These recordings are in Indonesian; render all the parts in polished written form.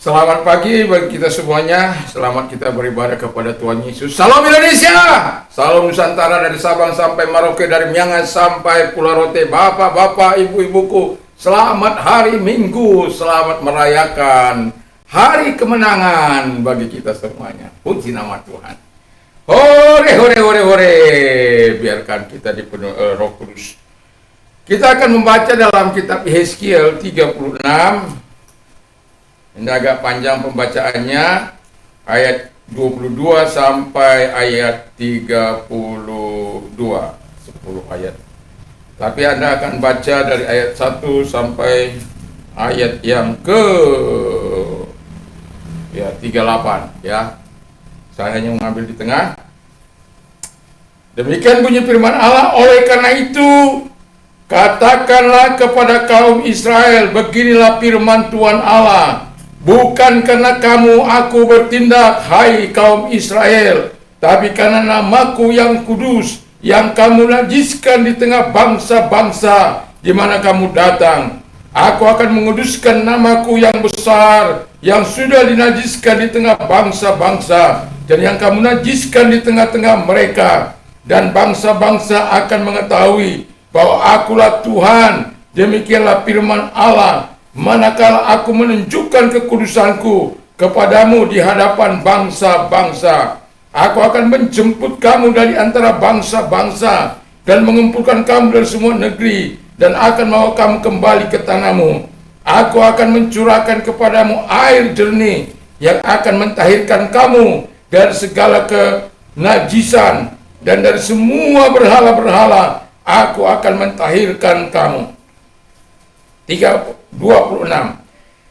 Selamat pagi bagi kita semuanya. Selamat kita beribadah kepada Tuhan Yesus. Salam Indonesia, salam Nusantara, dari Sabang sampai Merauke, dari Miangas sampai Pulau Rote. Bapak-bapak, ibu-ibuku, selamat hari Minggu. Selamat merayakan hari kemenangan bagi kita semuanya. Puji nama Tuhan. Hore, hore, hore, hore. Biarkan kita dipenuhi Roh Kudus. Kita akan membaca dalam kitab Yeskiel 36. Ini agak panjang pembacaannya, ayat 22 sampai ayat 32, 10 ayat. Tapi Anda akan baca dari ayat 1 sampai ayat yang ke 38 ya. Saya hanya mengambil di tengah. Demikian bunyi firman Allah, oleh karena itu katakanlah kepada kaum Israel, beginilah firman Tuhan Allah. Bukan karena kamu aku bertindak, hai kaum Israel, tapi karena namaku yang kudus, yang kamu najiskan di tengah bangsa-bangsa di mana kamu datang. Aku akan menguduskan namaku yang besar, yang sudah dinajiskan di tengah bangsa-bangsa, dan yang kamu najiskan di tengah-tengah mereka. Dan bangsa-bangsa akan mengetahui bahwa akulah Tuhan. Demikianlah firman Allah. Manakala aku menunjukkan kekudusanku kepadamu di hadapan bangsa-bangsa, aku akan menjemput kamu dari antara bangsa-bangsa dan mengumpulkan kamu dari semua negeri dan akan membawa kamu kembali ke tanahmu. Aku akan mencurahkan kepadamu air jernih yang akan mentahirkan kamu dari segala kenajisan, dan dari semua berhala-berhala aku akan mentahirkan kamu. 26.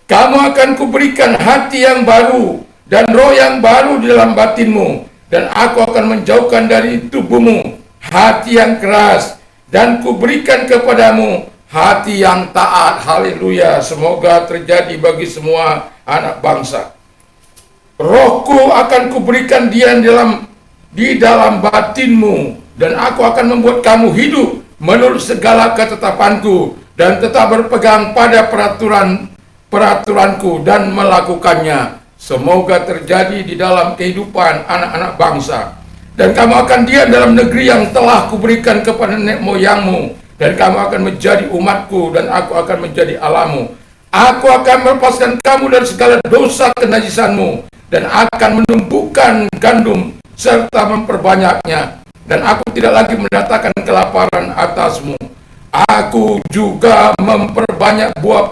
Kamu akan kuberikan hati yang baru dan roh yang baru di dalam batinmu, dan aku akan menjauhkan dari tubuhmu hati yang keras, dan kuberikan kepadamu hati yang taat. Haleluya. Semoga terjadi bagi semua anak bangsa. Rohku akan kuberikan dia di dalam batinmu, dan aku akan membuat kamu hidup menurut segala ketetapanku, dan tetap berpegang pada peraturanku dan melakukannya. Semoga terjadi di dalam kehidupan anak-anak bangsa. Dan kamu akan diam dalam negeri yang telah kuberikan kepada nenek moyangmu, dan kamu akan menjadi umatku, dan aku akan menjadi Allahmu. Aku akan melepaskan kamu dari segala dosa kenajisanmu, dan akan menumbuhkan gandum serta memperbanyaknya, dan aku tidak lagi mendatangkan kelaparan atasmu. Aku juga memperbanyak buah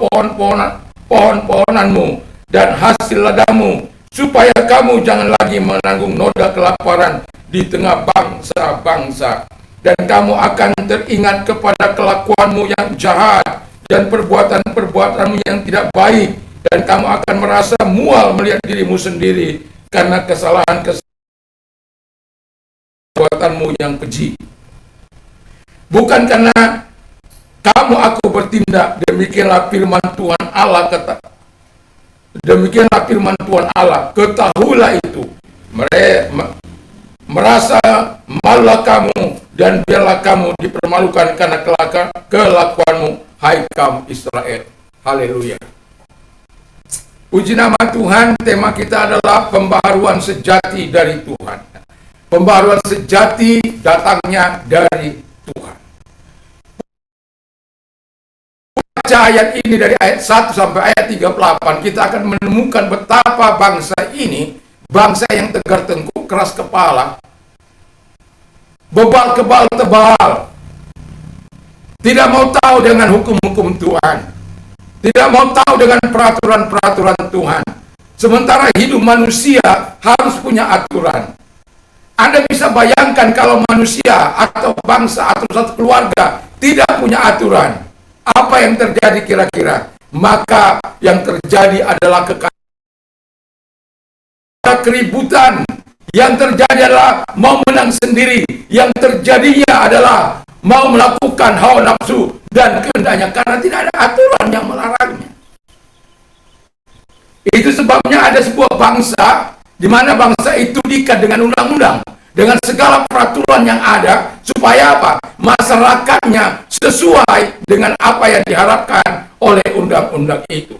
pohon-pohonanmu dan hasil ladangmu, supaya kamu jangan lagi menanggung noda kelaparan di tengah bangsa-bangsa. Dan kamu akan teringat kepada kelakuanmu yang jahat dan perbuatan-perbuatanmu yang tidak baik, dan kamu akan merasa mual melihat dirimu sendiri karena kesalahan-kesalahanmu yang keji. Bukan karena kamu aku bertindak, demikianlah firman Tuhan Allah kata. Demikianlah firman Tuhan Allah, ketahuilah itu. Merasa malulah kamu, dan biarlah kamu dipermalukan karena kelakuanmu, hai kaum Israel. Haleluya. Puji nama Tuhan. Tema kita adalah pembaharuan sejati dari Tuhan. Pembaharuan sejati datangnya dari Tuhan. Ayat ini dari ayat 1 sampai ayat 38, kita akan menemukan betapa bangsa ini, bangsa yang tegar tengkuk, keras kepala, bebal kebal tebal, tidak mau tahu dengan hukum-hukum Tuhan, tidak mau tahu dengan peraturan-peraturan Tuhan. Sementara hidup manusia harus punya aturan. Anda bisa bayangkan kalau manusia atau bangsa atau satu keluarga tidak punya aturan, apa yang terjadi kira-kira? Maka yang terjadi adalah keributan. Yang terjadi adalah mau menang sendiri. Yang terjadinya adalah mau melakukan hawa nafsu dan kehendaknya, karena tidak ada aturan yang melarangnya. Itu sebabnya ada sebuah bangsa di mana bangsa itu diikat dengan undang-undang, dengan segala peraturan yang ada, supaya apa? Masyarakatnya sesuai dengan apa yang diharapkan oleh undang-undang itu.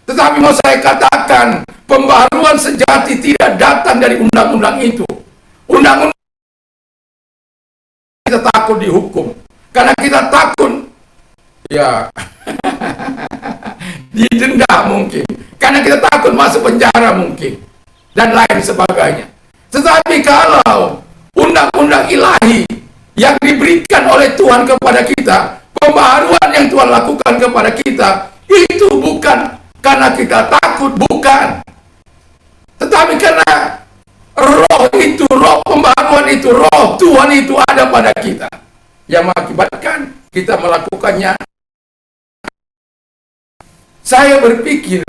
Tetapi mau saya katakan, pembaharuan sejati tidak datang dari undang-undang itu. Undang-undang kita takut dihukum. Karena kita takut, ya, didenda mungkin. Karena kita takut masuk penjara mungkin. Dan lain sebagainya. Tetapi kalau undang-undang ilahi yang diberikan oleh Tuhan kepada kita, pembaharuan yang Tuhan lakukan kepada kita, itu bukan karena kita takut, bukan. Tetapi karena roh itu, roh pembaharuan itu, roh Tuhan itu ada pada kita, yang mengakibatkan kita melakukannya. Saya berpikir,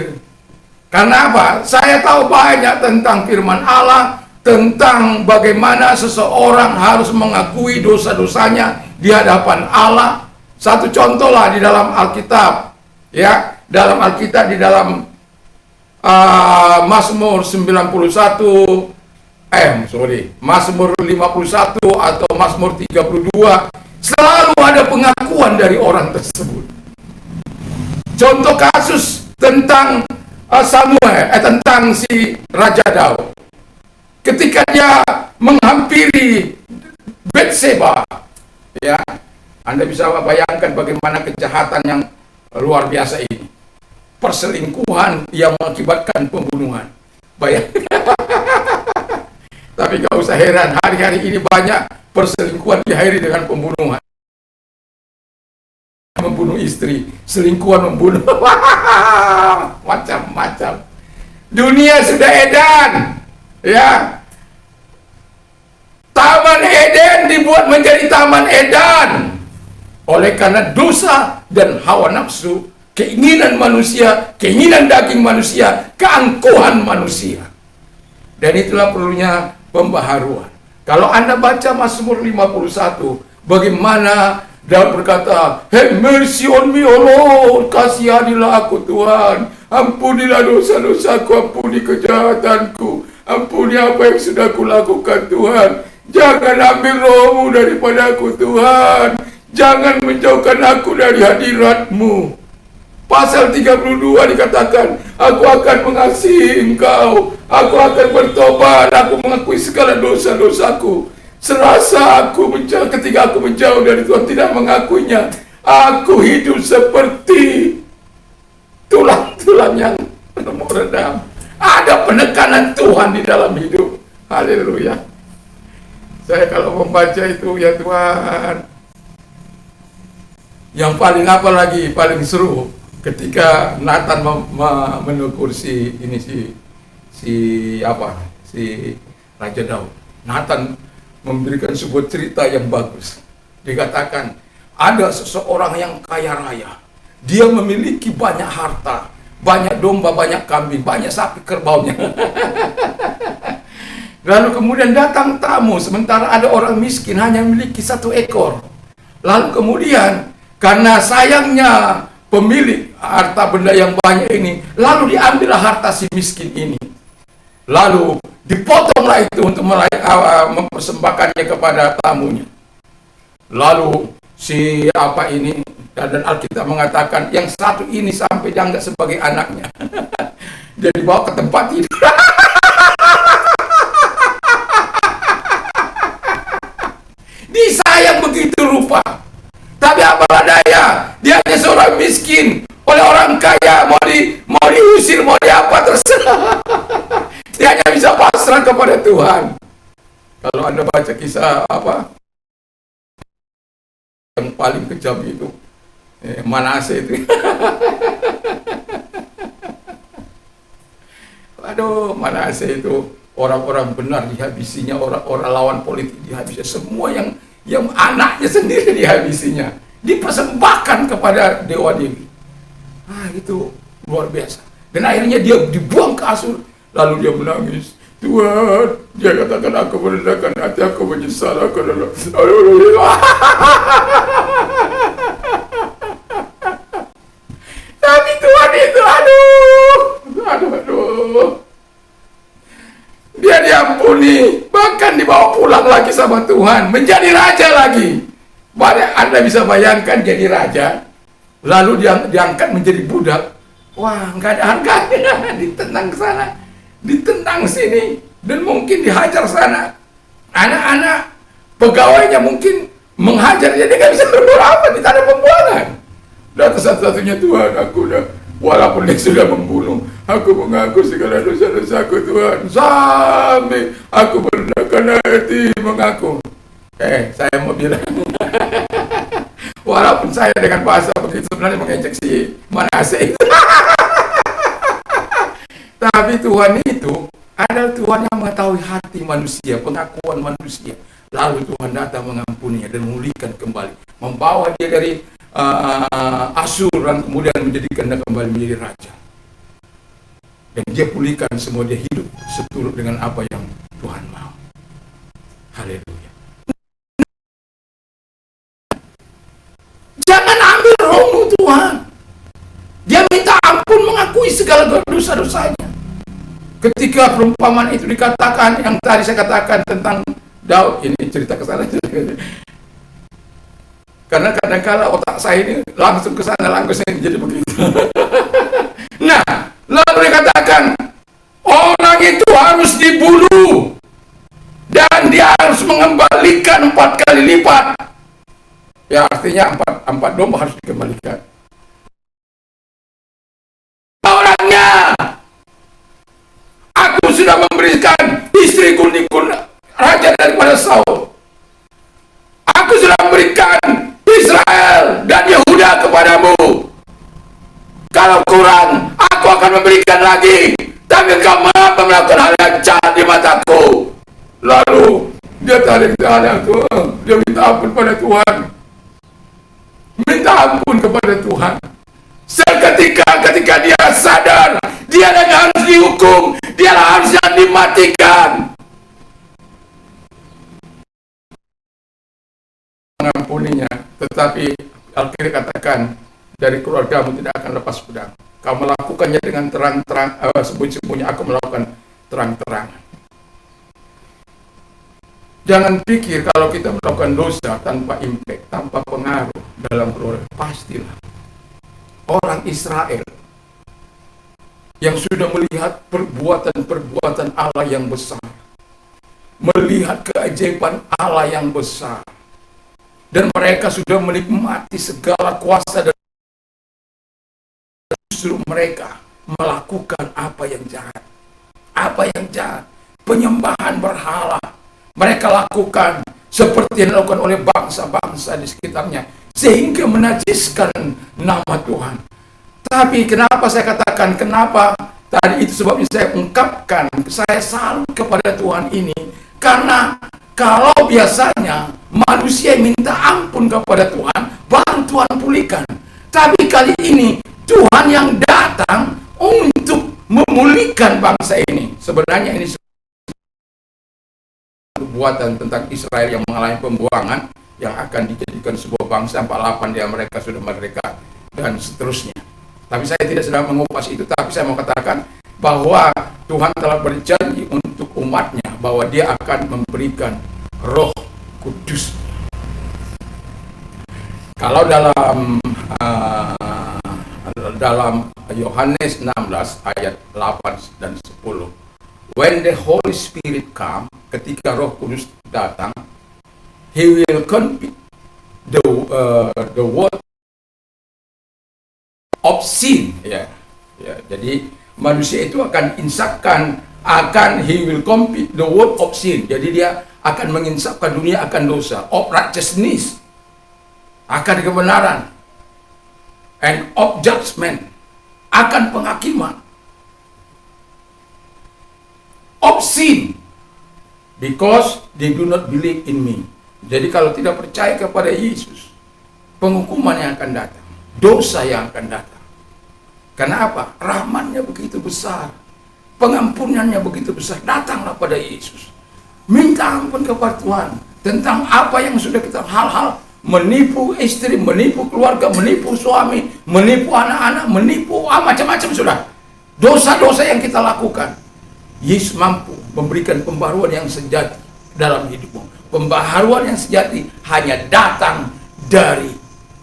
karena apa? Saya tahu banyak tentang firman Allah, tentang bagaimana seseorang harus mengakui dosa-dosanya di hadapan Allah. Satu contohlah di dalam Alkitab, ya, dalam Alkitab di dalam Mazmur 51, Mazmur 51 atau Mazmur 32, selalu ada pengakuan dari orang tersebut. Contoh kasus tentang Samuel, tentang si Raja Daud. Ketika dia menghampiri Betseba, ya, Anda bisa bayangkan bagaimana kejahatan yang luar biasa ini. Perselingkuhan yang mengakibatkan pembunuhan. Bayangkan. Tapi gak usah heran, hari-hari ini banyak perselingkuhan diakhiri dengan pembunuhan. Membunuh istri, selingkuhan membunuh, macam-macam. Dunia sudah edan, ya. Taman Eden dibuat menjadi taman edan oleh karena dosa dan hawa nafsu, keinginan manusia, keinginan daging manusia, keangkuhan manusia. Dan itulah perlunya pembaharuan. Kalau Anda baca Mazmur 51, bagaimana Daud berkata, "Have mercy on me, O Lord, kasihanilah aku Tuhan, ampunilah dosa-dosaku, ampuni kejahatanku, ampuni apa yang sudah kulakukan Tuhan, jangan ambil rohmu daripada aku Tuhan, jangan menjauhkan aku dari hadirat-Mu." Pasal 32 dikatakan, "Aku akan mengasihi engkau, aku akan bertobat, aku mengakui segala dosa-dosaku. Serasa ketika aku menjauh dari Tuhan, tidak mengakuinya, aku hidup seperti tulang-tulang yang redam." Ada penekanan Tuhan di dalam hidup. Haleluya. Saya kalau membaca itu, ya Tuhan, yang paling apa lagi, paling seru ketika Nathan menegur si Raja Daud. Nathan memberikan sebuah cerita yang bagus. Dikatakan, ada seseorang yang kaya raya. Dia memiliki banyak harta, banyak domba, banyak kambing, banyak sapi kerbaunya. Lalu kemudian datang tamu, sementara ada orang miskin hanya memiliki 1 ekor. Lalu kemudian, karena sayangnya pemilik harta benda yang banyak ini, lalu diambillah harta si miskin ini. Lalu dipotonglah itu untuk mempersembahkannya kepada tamunya. Lalu si dan Alkitab mengatakan yang satu ini sampai dianggap sebagai anaknya. Dia dibawa ke tempat tidur. Disayang begitu rupa. Tapi apalah daya, dia hanya seorang miskin, oleh orang kaya, mau diusir, mau diapa, terserah. Dia hanya bisa pasrah kepada Tuhan. Kalau Anda baca kisah yang paling kejam itu, Manase itu. Aduh, Manase itu orang-orang benar dihabisinya, orang-orang lawan politik dihabisinya, semua yang anaknya sendiri dihabisinya, dipersembahkan kepada dewa-dewi. Itu luar biasa. Dan akhirnya dia dibuang ke Asur. Lalu dia menangis, "Tuhan," dia katakan, "aku merendahkan hati, aku menyesal, aku adalah..." Tapi Tuhan itu, aduh, dia diampuni, bahkan dibawa pulang lagi sama Tuhan, menjadi raja lagi. Anda bisa bayangkan jadi raja, lalu diangkat menjadi budak, Wah, nggak ada harganya. Ditentang ke sana, ditentang sini, dan mungkin dihajar sana. Anak-anak pegawainya mungkin menghajar, jadi nggak bisa berbuat apa di tanah pembuangan. Dan satu-satunya Tuhan, aku udah, walaupun dia sudah membunuh, aku mengaku segala dosa-dosaku Tuhan, sampai aku merendahkan hati mengaku. Saya mau bilang, walaupun saya dengan bahasa begitu sebenarnya mengejek si Manase itu. Tapi Tuhan itu adalah Tuhan yang mengetahui hati manusia, pengakuan manusia. Lalu Tuhan datang mengampuninya dan memulihkan kembali, membawa dia dari Asyur dan kemudian menjadikan dia kembali menjadi raja. Dan dia pulihkan semua, dia hidup seturut dengan apa yang Tuhan mau. Haleluya. Jangan ambil rohmu Tuhan. Dia minta ampun, mengakui segala dosa-dosanya. Ketika perumpamaan itu dikatakan, yang tadi saya katakan tentang Daud, ini cerita ke sana. Karena kadang-kala otak saya ini langsung ke sana, langsung jadi begitu. Nah, lalu dikatakan orang itu harus dibunuh dan dia harus mengembalikan 4 kali lipat. Ya, artinya 4 domba harus dikembalikan. Orangnya, aku sudah memberikan istriku raja daripada Saul. Aku sudah memberikan Israel dan Yehuda kepadamu. Kalau kurang, aku akan memberikan lagi. Tapi engkau mengapa melakukan hal yang jahat di mataku? Lalu dia tarik tangan Tuhan, dia minta ampun pada Tuhan, minta ampun kepada Tuhan. Ketika dia sadar, dia yang harus dihukum, dia harus yang dimatikan. Mengampuninya, tetapi Alkitab katakan dari keluargamu tidak akan lepas pedang. Kau melakukannya dengan terang-terang, sembunyi-sembunyi aku melakukan terang-terang. Jangan pikir kalau kita melakukan dosa tanpa impact, tanpa pengaruh dalam keluarga. Pastilah orang Israel yang sudah melihat perbuatan-perbuatan Allah yang besar, melihat keajaiban Allah yang besar, dan mereka sudah menikmati segala kuasa, dan justru mereka melakukan apa yang jahat. Apa yang jahat? Penyembahan berhala. Mereka lakukan seperti yang dilakukan oleh bangsa-bangsa di sekitarnya, sehingga menajiskan nama Tuhan. Tapi kenapa saya katakan, kenapa tadi itu sebabnya saya ungkapkan, saya salut kepada Tuhan ini, karena kalau biasanya manusia minta ampun kepada Tuhan, baru Tuhan pulihkan. Tapi kali ini Tuhan yang datang untuk memulihkan bangsa ini. Sebenarnya ini perbuatan tentang Israel yang mengalami pembuangan, yang akan dijadikan sebuah bangsa 48 yang mereka sudah merdeka dan seterusnya. Tapi saya tidak sedang mengupas itu, tapi saya mau katakan bahwa Tuhan telah berjanji untuk umatnya bahwa dia akan memberikan Roh Kudus. Kalau dalam Yohanes 16 ayat 8 dan 10, when the Holy Spirit come, ketika Roh Kudus datang, He will convict the word of sin. Jadi manusia itu akan insafkan, He will convict the word of sin. Jadi dia akan menginsafkan dunia akan dosa, of righteousness, akan kebenaran, and of judgment, akan penghakiman, of sin, because they do not believe in me. Jadi kalau tidak percaya kepada Yesus, penghukuman yang akan datang, dosa yang akan datang. Karena apa? Rahmatnya begitu besar, pengampunannya begitu besar. Datanglah pada Yesus, minta ampun kepada Tuhan tentang apa yang sudah kita, hal-hal menipu istri, menipu keluarga, menipu suami, menipu anak-anak, menipu macam-macam sudah. Dosa-dosa yang kita lakukan. Yesus mampu memberikan pembaharuan yang sejati dalam hidupmu. Pembaharuan yang sejati hanya datang dari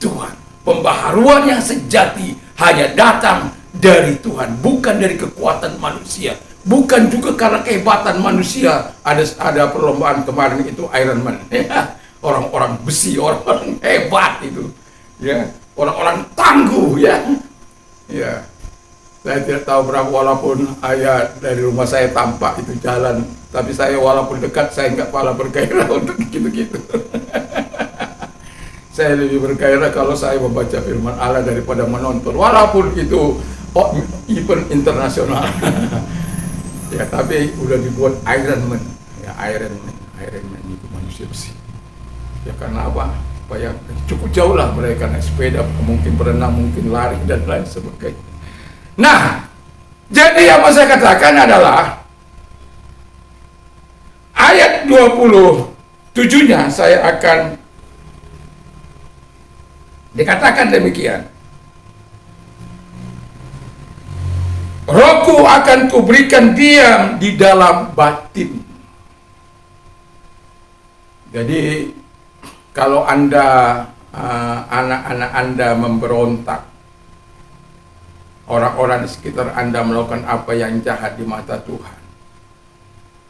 Tuhan. Pembaharuan yang sejati hanya datang dari Tuhan, bukan dari kekuatan manusia, bukan juga karena kehebatan manusia. Ada perlombaan kemarin itu Iron Man, orang-orang besi, orang-orang hebat itu, ya, orang-orang tangguh, ya. Saya tidak tahu berapa, walaupun ayah dari rumah saya tampak itu jalan, tapi saya walaupun dekat saya nggak pala bergairah untuk gitu-gitu. Saya lebih bergairah kalau saya membaca firman Allah daripada menonton, walaupun itu event internasional. Ya, tapi udah dibuat Iron Man, ya, Iron Man itu manusia besi. Ya karena apa? Supaya cukup jauh lah mereka naik sepeda, mungkin berenang, mungkin lari dan lain sebagainya. Nah, jadi yang mau saya katakan adalah ayat 27-nya saya akan dikatakan demikian. Rohku akan kuberikan diam di dalam batin. Jadi kalau Anda, anak-anak Anda memberontak, orang-orang di sekitar Anda melakukan apa yang jahat di mata Tuhan,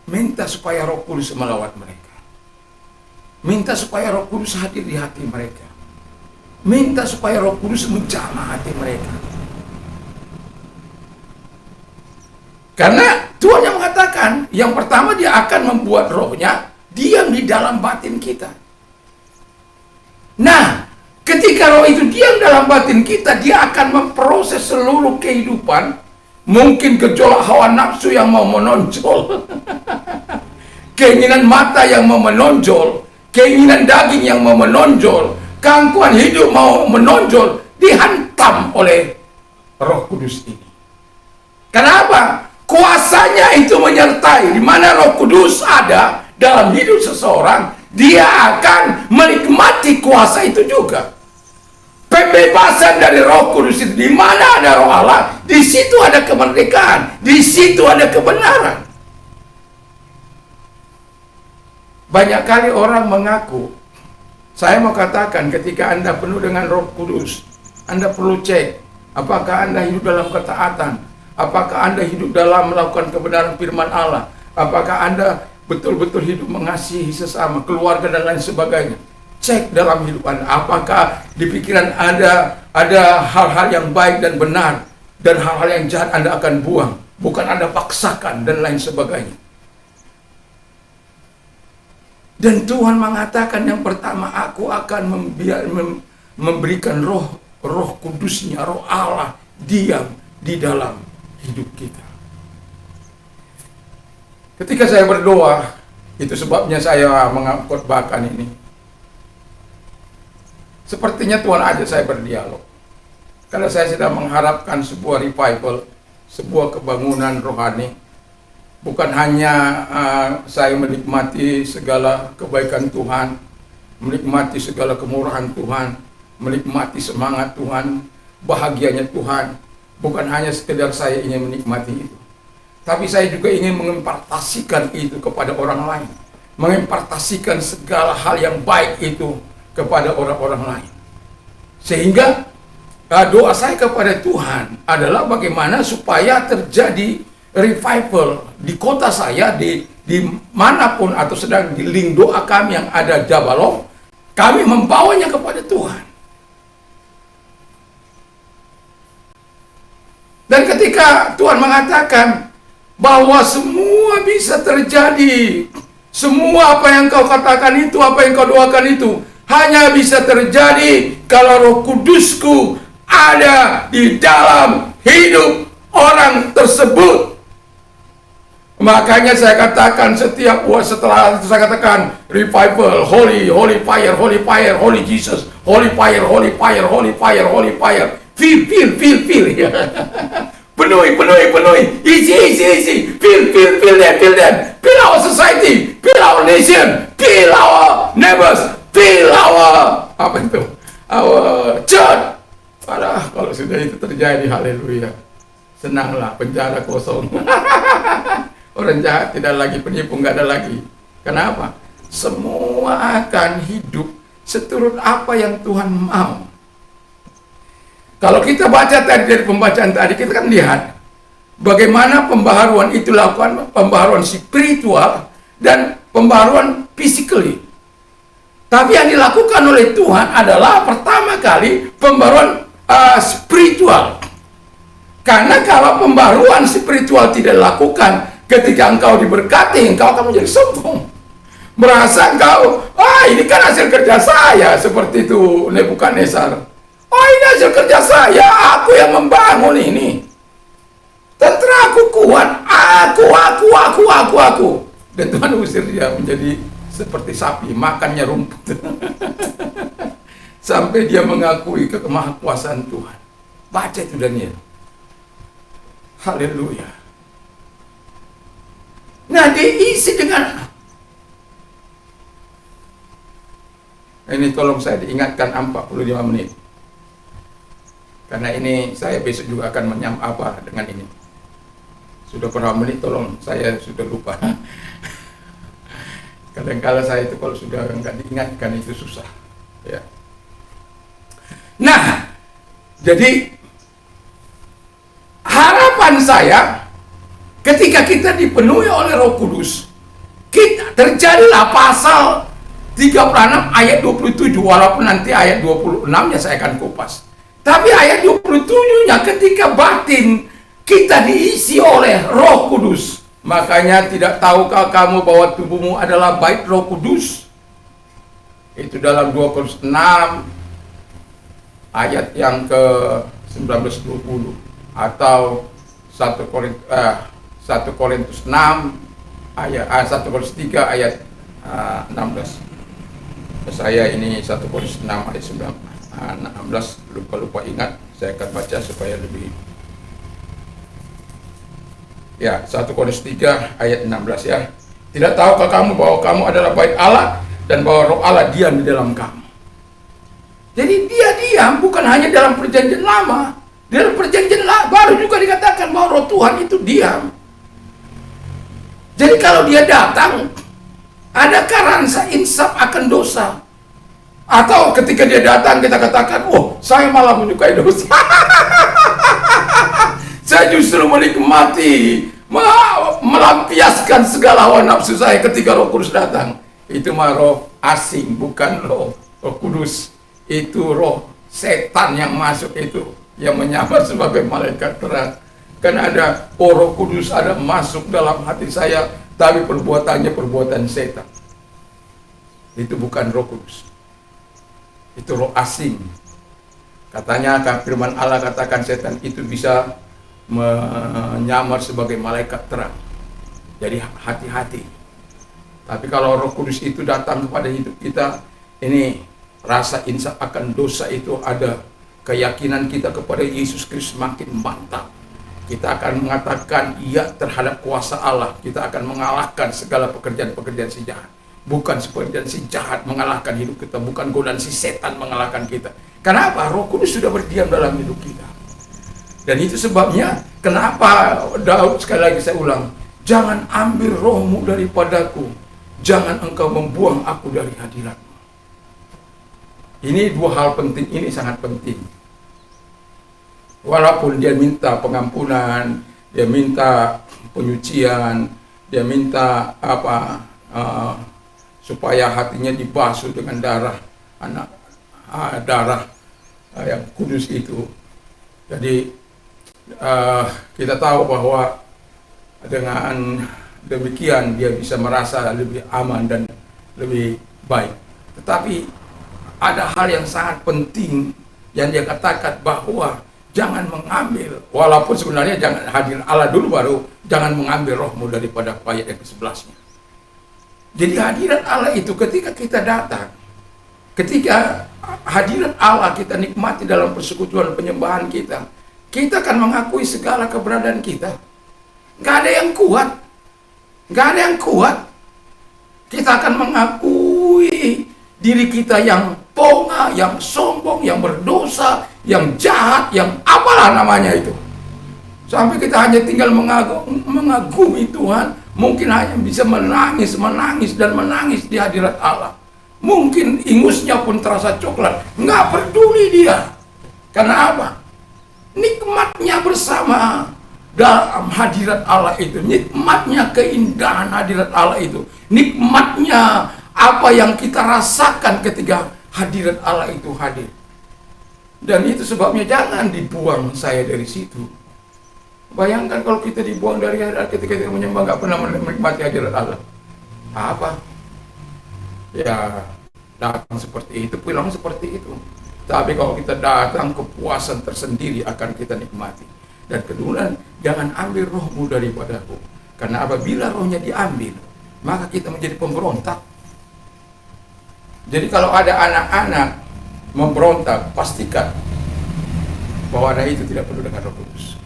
minta supaya Roh Kudus melawat mereka. Minta supaya Roh Kudus hadir di hati mereka. Minta supaya Roh Kudus menjamah hati mereka. Karena Tuhan yang mengatakan, yang pertama dia akan membuat rohnya diam di dalam batin kita. Nah, ketika roh itu diam dalam batin kita, dia akan memproses seluruh kehidupan. Mungkin gejolak hawa nafsu yang mau menonjol, keinginan mata yang mau menonjol, keinginan daging yang mau menonjol, keangkuhan hidup mau menonjol, dihantam oleh Roh Kudus ini. Kenapa? Kuasanya itu menyertai. Di mana Roh Kudus ada dalam hidup seseorang, dia akan menikmati kuasa itu juga. Pembebasan dari Roh Kudus itu, di mana ada Roh Allah, di situ ada kemerdekaan, di situ ada kebenaran. Banyak kali orang mengaku, saya mau katakan, ketika Anda penuh dengan Roh Kudus, Anda perlu cek apakah Anda hidup dalam ketaatan. Apakah Anda hidup dalam melakukan kebenaran firman Allah? Apakah Anda betul-betul hidup mengasihi sesama, keluarga dan lain sebagainya? Cek dalam hidup Anda. Apakah di pikiran Anda ada hal-hal yang baik dan benar, dan hal-hal yang jahat Anda akan buang, bukan Anda paksakan dan lain sebagainya. Dan Tuhan mengatakan yang pertama, aku akan memberikan roh kudusnya, Roh Allah diam di dalam hidup kita. Ketika saya berdoa, itu sebabnya saya mengkhotbahkan ini. Sepertinya Tuhan ajak saya berdialog. Karena saya sedang mengharapkan sebuah revival, sebuah kebangunan rohani. Bukan hanya saya menikmati segala kebaikan Tuhan, menikmati segala kemurahan Tuhan, menikmati semangat Tuhan, bahagianya Tuhan. Bukan hanya sekedar saya ingin menikmati itu, tapi saya juga ingin mengimpartasikan itu kepada orang lain, mengimpartasikan segala hal yang baik itu kepada orang-orang lain. Sehingga doa saya kepada Tuhan adalah bagaimana supaya terjadi revival di kota saya, di manapun, atau sedang di link doa kami yang ada Jabalong, kami membawanya kepada Tuhan. Dan ketika Tuhan mengatakan bahwa semua bisa terjadi, semua apa yang kau katakan itu, apa yang kau doakan itu, hanya bisa terjadi kalau Roh Kudusku ada di dalam hidup orang tersebut. Makanya saya katakan setelah itu saya katakan revival, holy fire, holy Jesus, holy fire, holy fire, holy fire, holy fire. Feel. Penuhi. Isi. Feel them. Feel our society. Feel our nation. Feel our neighbors. Feel our, our church. Padahal kalau sudah itu terjadi, haleluya. Senanglah, penjara kosong. Orang jahat tidak lagi, penipu nggak ada lagi. Kenapa? Semua akan hidup seturut apa yang Tuhan mau. Kalau kita baca tadi dari pembacaan tadi, kita kan lihat bagaimana pembaharuan itu lakukan, pembaharuan spiritual dan pembaharuan physically. Tapi yang dilakukan oleh Tuhan adalah pertama kali pembaharuan spiritual. Karena kalau pembaharuan spiritual tidak dilakukan, ketika engkau diberkati, engkau akan menjadi sombong. Merasa engkau, ini kan hasil kerja saya, seperti itu Nebukadnezar. Ini hasil kerja saya, aku yang membangun ini. Tentara aku kuat, aku. Dan Tuhan usir dia menjadi seperti sapi, makannya rumput. Sampai dia mengakui kemahakuasaan Tuhan. Baca itu Daniel. Haleluya. Nah, diisi dengan ini, tolong saya diingatkan 45 menit. Karena ini saya besok juga akan apa dengan ini. Sudah berapa menit, tolong, saya sudah lupa. Kadang-kala saya itu kalau sudah nggak diingatkan itu susah. Ya. Nah, jadi harapan saya ketika kita dipenuhi oleh Roh Kudus, kita terjadilah pasal 36 ayat 27, walaupun nanti ayat 26-nya saya akan kupas. Tapi ayat 27-nya ketika batin kita diisi oleh Roh Kudus. Makanya tidak tahukah kamu bahwa tubuhmu adalah bait Roh Kudus? Itu dalam 2 Korintus 6 ayat yang ke 19-20, atau 1 Korintus 6 ayat 1 Korintus 3 ayat 16. Saya ini 1 Korintus 6 ayat 16, lupa ingat, saya akan baca supaya lebih. Ya, 1 Korintus 3 ayat 16 ya. Tidak tahukah kamu bahwa kamu adalah bait Allah dan bahwa Roh Allah diam di dalam kamu? Jadi dia diam bukan hanya dalam perjanjian lama, dalam perjanjian baru juga dikatakan bahwa Roh Tuhan itu diam. Jadi kalau dia datang, adakah rasa insaf akan dosa? Atau ketika dia datang kita katakan, saya malah menyukai dosa. Saya justru menikmati, melampiaskan segala hawa nafsu saya ketika Roh Kudus datang. Itu mah roh asing, bukan Roh Kudus. Itu roh setan yang masuk itu, yang menyamar sebagai malaikat terang. Karena ada Roh Kudus ada masuk dalam hati saya, tapi perbuatannya perbuatan setan. Itu bukan Roh Kudus. Itu roh asing. Katanya firman Allah katakan setan itu bisa menyamar sebagai malaikat terang. Jadi hati-hati. Tapi kalau Roh Kudus itu datang kepada hidup kita, ini rasa insaf akan dosa itu ada. Keyakinan kita kepada Yesus Kristus makin mantap. Kita akan mengatakan iya terhadap kuasa Allah. Kita akan mengalahkan segala pekerjaan-pekerjaan si jahat. Bukan pekerjaan si jahat mengalahkan hidup kita, bukan godaan si setan mengalahkan kita. Kenapa? Roh Kudus sudah berdiam dalam hidup kita. Dan itu sebabnya kenapa Daud, sekali lagi saya ulang, jangan ambil rohmu daripadaku, jangan engkau membuang aku dari hadiratmu. Ini dua hal penting, ini sangat penting. Walaupun dia minta pengampunan, dia minta penyucian, dia minta supaya hatinya dibasuh dengan darah yang kudus itu. Jadi kita tahu bahwa dengan demikian dia bisa merasa lebih aman dan lebih baik. Tetapi ada hal yang sangat penting yang dia katakan, bahwa jangan mengambil, walaupun sebenarnya jangan hadir Allah dulu baru jangan mengambil rohmu daripada ayat yang ke-11-nya. Jadi hadirat Allah itu ketika kita datang, ketika hadirat Allah kita nikmati dalam persekutuan penyembahan kita, kita akan mengakui segala keberadaan kita. Nggak ada yang kuat. Nggak ada yang kuat. Kita akan mengakui diri kita yang ponga, yang sombong, yang berdosa, yang jahat, yang apalah namanya itu. Sampai kita hanya tinggal mengagumi Tuhan. Mungkin hanya bisa menangis dan menangis di hadirat Allah. Mungkin ingusnya pun terasa coklat. Nggak peduli dia. Karena apa? Nikmatnya bersama dalam hadirat Allah itu, nikmatnya keindahan hadirat Allah itu, nikmatnya apa yang kita rasakan ketika hadirat Allah itu hadir. Dan itu sebabnya jangan dibuang saya dari situ. Bayangkan kalau kita dibuang dari hadirat ketika kita menyembah, nggak pernah menikmati hadirat Allah. Apa? Ya, datang seperti itu, pulang seperti itu. Tapi kalau kita datang, kepuasan tersendiri akan kita nikmati. Dan kedua, jangan ambil rohmu daripadaku. Karena apabila rohnya diambil, maka kita menjadi pemberontak. Jadi kalau ada anak-anak memberontak, pastikan bahwa anak itu tidak perlu dengan Roh Kudus.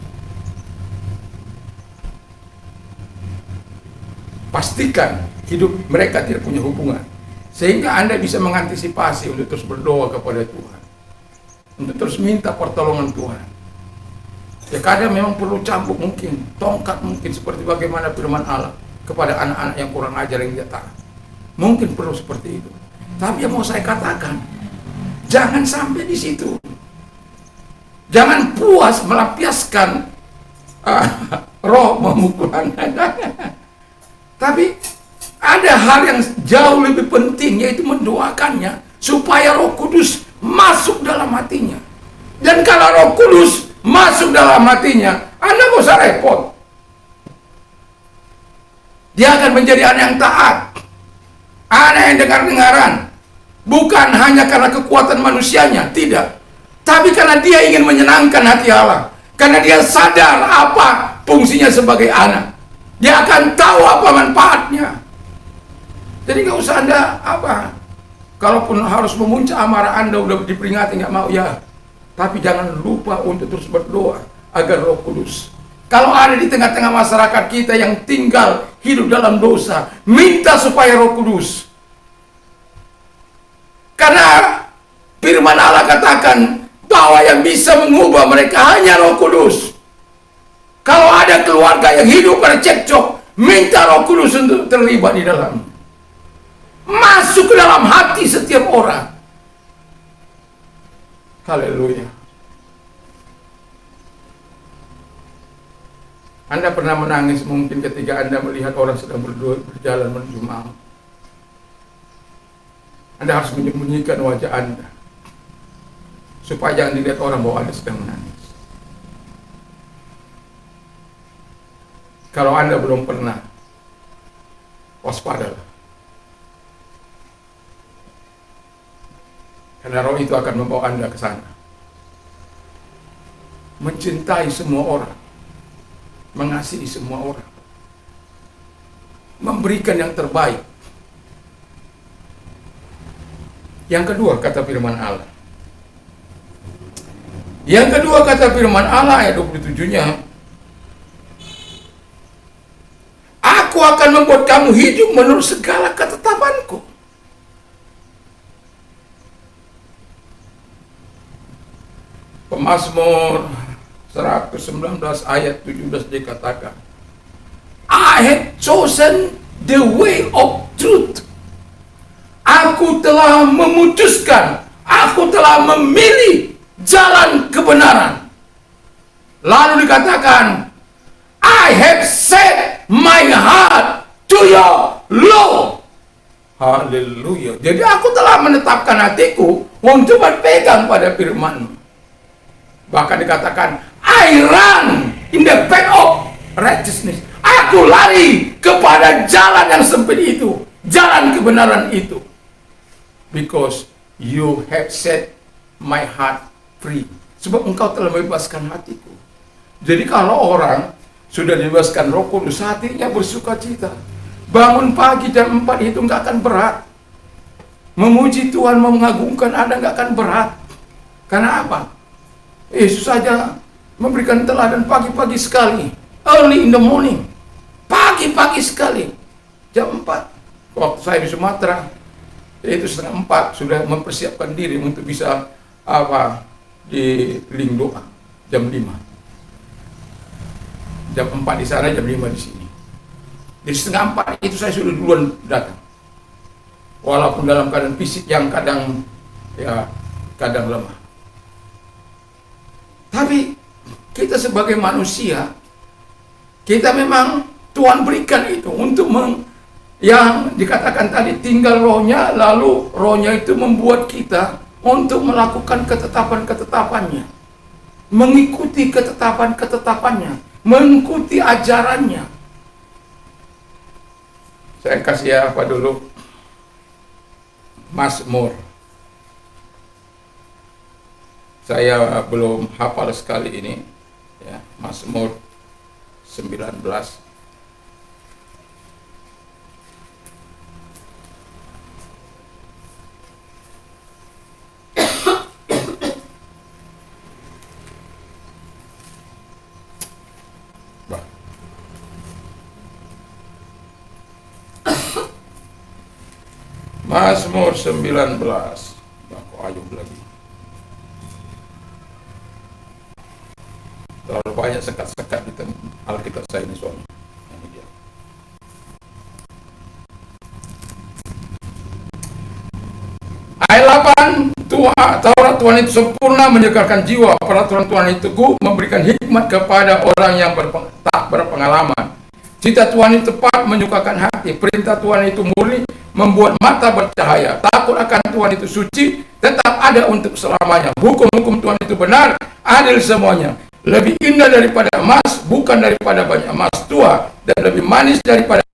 Pastikan hidup mereka tidak punya hubungan. Sehingga Anda bisa mengantisipasi untuk terus berdoa kepada Tuhan. Untuk terus minta pertolongan Tuhan. Ya kadang memang perlu cambuk mungkin, tongkat mungkin, seperti bagaimana firman Allah kepada anak-anak yang kurang ajar yang tidak taat. Mungkin perlu seperti itu. Tapi yang mau saya katakan, jangan sampai di situ. Jangan puas melampiaskan roh memukul Anda. Tapi ada hal yang jauh lebih penting, yaitu mendoakannya supaya Roh Kudus masuk dalam hatinya. Dan kalau Roh Kudus masuk dalam hatinya, Anda gak usah repot. Dia akan menjadi anak yang taat, anak yang dengar-dengaran. Bukan hanya karena kekuatan manusianya, tidak. Tapi karena dia ingin menyenangkan hati Allah. Karena dia sadar apa fungsinya sebagai anak. Dia akan tahu apa manfaatnya. Jadi gak usah Anda kalaupun harus memuncak amarah Anda, udah diperingati nggak mau, ya. Tapi jangan lupa untuk terus berdoa agar Roh Kudus. Kalau ada di tengah-tengah masyarakat kita yang tinggal hidup dalam dosa, minta supaya Roh Kudus. Karena firman Allah katakan bahwa yang bisa mengubah mereka hanya Roh Kudus. Kalau ada keluarga yang hidup pada cekcok, minta Roh Kudus untuk terlibat di dalam. Masuk ke dalam hati setiap orang. Haleluya. Anda pernah menangis mungkin ketika Anda melihat orang sedang berjalan menuju maut. Anda harus menyembunyikan wajah Anda, supaya jangan dilihat orang bahwa Anda sedang menangis. Kalau Anda belum pernah, waspadalah. Karena roh itu akan membawa Anda ke sana. Mencintai semua orang, mengasihi semua orang, memberikan yang terbaik. Yang kedua kata firman Allah. Yang kedua kata firman Allah ayat 27-nya, Aku akan membuat kamu hidup menurut segala ketetapanku. Pemazmur 119 ayat 17 dikatakan, I have chosen the way of truth. Aku telah memutuskan, aku telah memilih jalan kebenaran. Lalu dikatakan, I have set my heart to your law. Haleluya. Jadi aku telah menetapkan hatiku untuk berpegang pada firman-Mu. Bahkan dikatakan, I run in the path of righteousness. Aku lari kepada jalan yang sempit itu, jalan kebenaran itu. Because you have set my heart free. Sebab engkau telah membebaskan hatiku. Jadi kalau orang sudah dibebaskan Roh Kudus, hatinya bersuka cita. Bangun pagi jam 4 itu nggak akan berat. Memuji Tuhan, mengagungkan Anda nggak akan berat. Karena apa? Yesus saja memberikan teladan pagi-pagi sekali. Early in the morning. Pagi-pagi sekali. Jam 4. Waktu saya di Sumatera, itu 3:30 sudah mempersiapkan diri untuk bisa di link doa jam 5. Jam 4 di sana, jam 5 di sini. Di 3:30 itu saya sudah duluan datang. Walaupun dalam keadaan fisik yang kadang lemah. Tapi kita sebagai manusia, kita memang Tuhan berikan itu untuk yang dikatakan tadi, tinggal rohnya, lalu rohnya itu membuat kita untuk melakukan ketetapan-ketetapannya, mengikuti ketetapan-ketetapannya, mengikuti ajarannya. Saya kasih apa dulu? Mazmur. Saya belum hafal sekali ini, ya, Mazmur 19. Mazmur 19. Kok ayub lagi. Terlalu banyak sekat-sekat di Alkitab saya ini soalnya. Ini dia. Ayat 8, Taurat Tuhan itu sempurna, menyegarkan jiwa. Peraturan Tuhan itu teguh, memberikan hikmat kepada orang yang tak berpengalaman. Cita Tuhan itu tepat, menyukakan hati. Perintah Tuhan itu murni, membuat mata bercahaya. Takut akan Tuhan itu suci, tetap ada untuk selamanya. Hukum-hukum Tuhan itu benar, adil semuanya. Lebih indah daripada emas, bukan daripada banyak emas tua, dan lebih manis daripada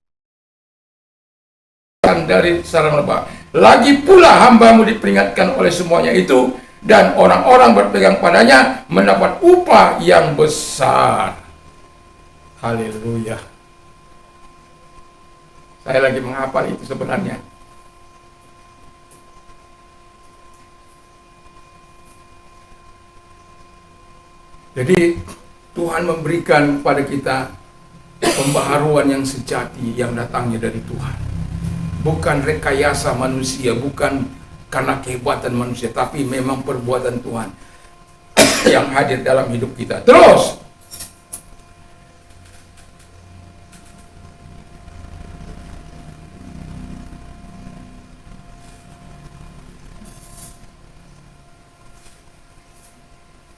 dari sarang lebah. Lagi pula hambamu diperingatkan oleh semuanya itu, dan orang-orang berpegang padanya mendapat upah yang besar. Haleluya. Saya lagi menghafal itu sebenarnya. Jadi Tuhan memberikan kepada kita pembaharuan yang sejati yang datangnya dari Tuhan. Bukan rekayasa manusia, bukan karena kehebatan manusia, tapi memang perbuatan Tuhan yang hadir dalam hidup kita. Terus,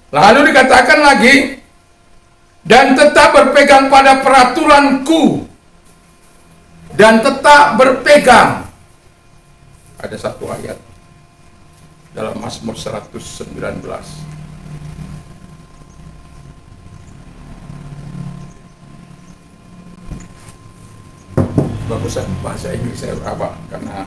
lalu dikatakan lagi, dan tetap berpegang pada peraturanku, dan tetap berpegang. Ada satu ayat dalam Mazmur 119. Bagusan bahasa Inggris saya berapa, karena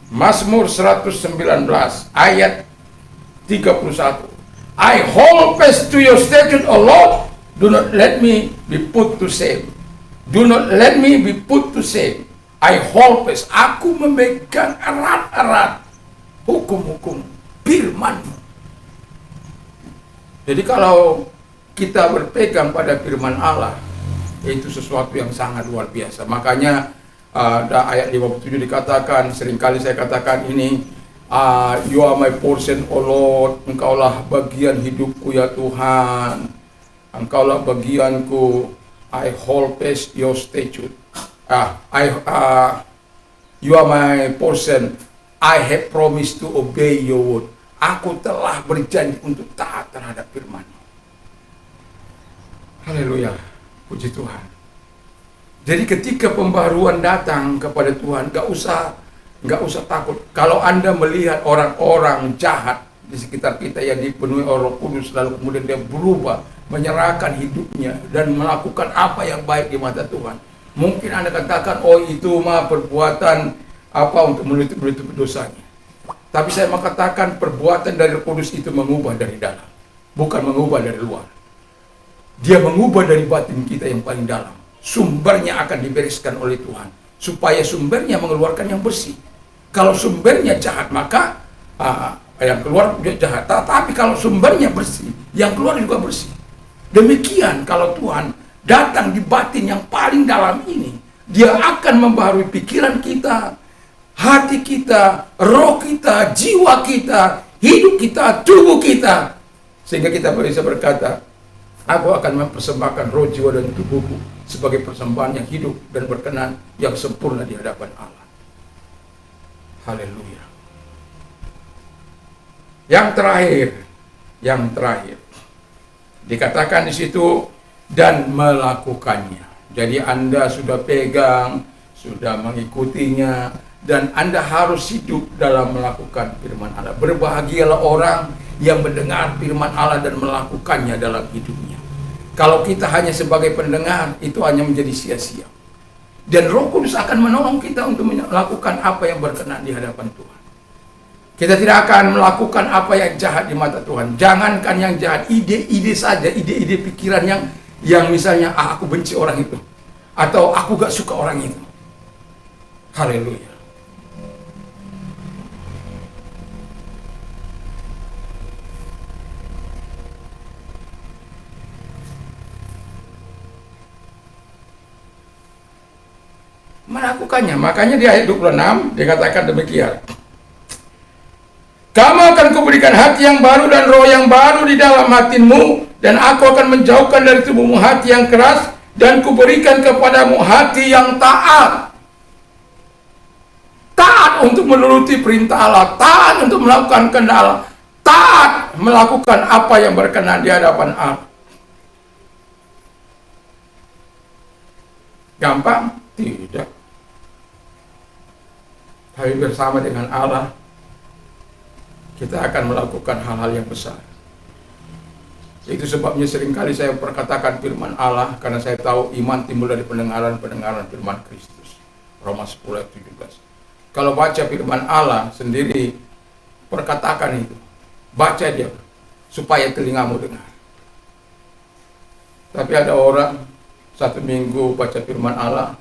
Mazmur 119 ayat 31. I hold fast to your statute, O Lord. Do not let me be put to shame. Do not let me be put to shame. I hold fast. Aku memegang erat-erat hukum-hukum firman-Mu. Jadi kalau kita berpegang pada firman Allah, itu sesuatu yang sangat luar biasa. Makanya ada ayat 57 dikatakan, seringkali saya katakan ini, you are my portion, O Lord. Engkaulah bagian hidupku ya Tuhan. Engkaulah bagianku. I hold fast your statute. You are my portion. I have promised to obey your word. Aku telah berjanji untuk taat terhadap firman. Haleluya. Puji Tuhan. Jadi ketika pembaruan datang kepada Tuhan, gak usah takut. Kalau Anda melihat orang-orang jahat di sekitar kita yang dipenuhi oleh Roh Kudus, lalu kemudian dia berubah, menyerahkan hidupnya dan melakukan apa yang baik di mata Tuhan, mungkin Anda katakan, oh itu mah perbuatan apa untuk menutup dosanya. Tapi saya mengatakan perbuatan dari Roh Kudus itu mengubah dari dalam, bukan mengubah dari luar. Dia mengubah dari batin kita yang paling dalam. Sumbernya akan dibereskan oleh Tuhan, supaya sumbernya mengeluarkan yang bersih. Kalau sumbernya jahat, maka yang keluar jahat. Tapi kalau sumbernya bersih, yang keluar juga bersih. Demikian kalau Tuhan datang di batin yang paling dalam ini, Dia akan membaharui pikiran kita, hati kita, roh kita, jiwa kita, hidup kita, tubuh kita, sehingga kita bisa berkata, aku akan mempersembahkan roh, jiwa, dan tubuhku sebagai persembahan yang hidup dan berkenan, yang sempurna di hadapan Allah. Haleluya. Yang terakhir dikatakan di situ dan melakukannya. Jadi Anda sudah pegang, sudah mengikutinya, dan Anda harus hidup dalam melakukan firman Allah. Berbahagialah orang yang mendengar firman Allah dan melakukannya dalam hidupnya. Kalau kita hanya sebagai pendengar, itu hanya menjadi sia-sia. Dan Roh Kudus akan menolong kita untuk melakukan apa yang berkenan di hadapan Tuhan. Kita tidak akan melakukan apa yang jahat di mata Tuhan. Jangankan yang jahat, ide-ide saja, ide-ide pikiran yang misalnya, aku benci orang itu, atau aku gak suka orang itu. Haleluya. Melakukannya, makanya di ayat 26 dikatakan demikian. Kamu akan kuberikan hati yang baru dan roh yang baru di dalam hatimu, dan aku akan menjauhkan dari tubuhmu hati yang keras, dan kuberikan kepadamu hati yang taat. Taat untuk menuruti perintah Allah, taat untuk melakukan kehendak Allah, taat melakukan apa yang berkenan di hadapan Allah. Gampang? Tidak. Tapi bersama dengan Allah, kita akan melakukan hal-hal yang besar. Itu sebabnya seringkali saya perkatakan firman Allah, karena saya tahu iman timbul dari pendengaran firman Kristus. Roma 10 ayat 17. Kalau baca firman Allah sendiri, perkatakan itu. Baca dia, supaya telingamu dengar. Tapi ada orang, 1 minggu baca firman Allah,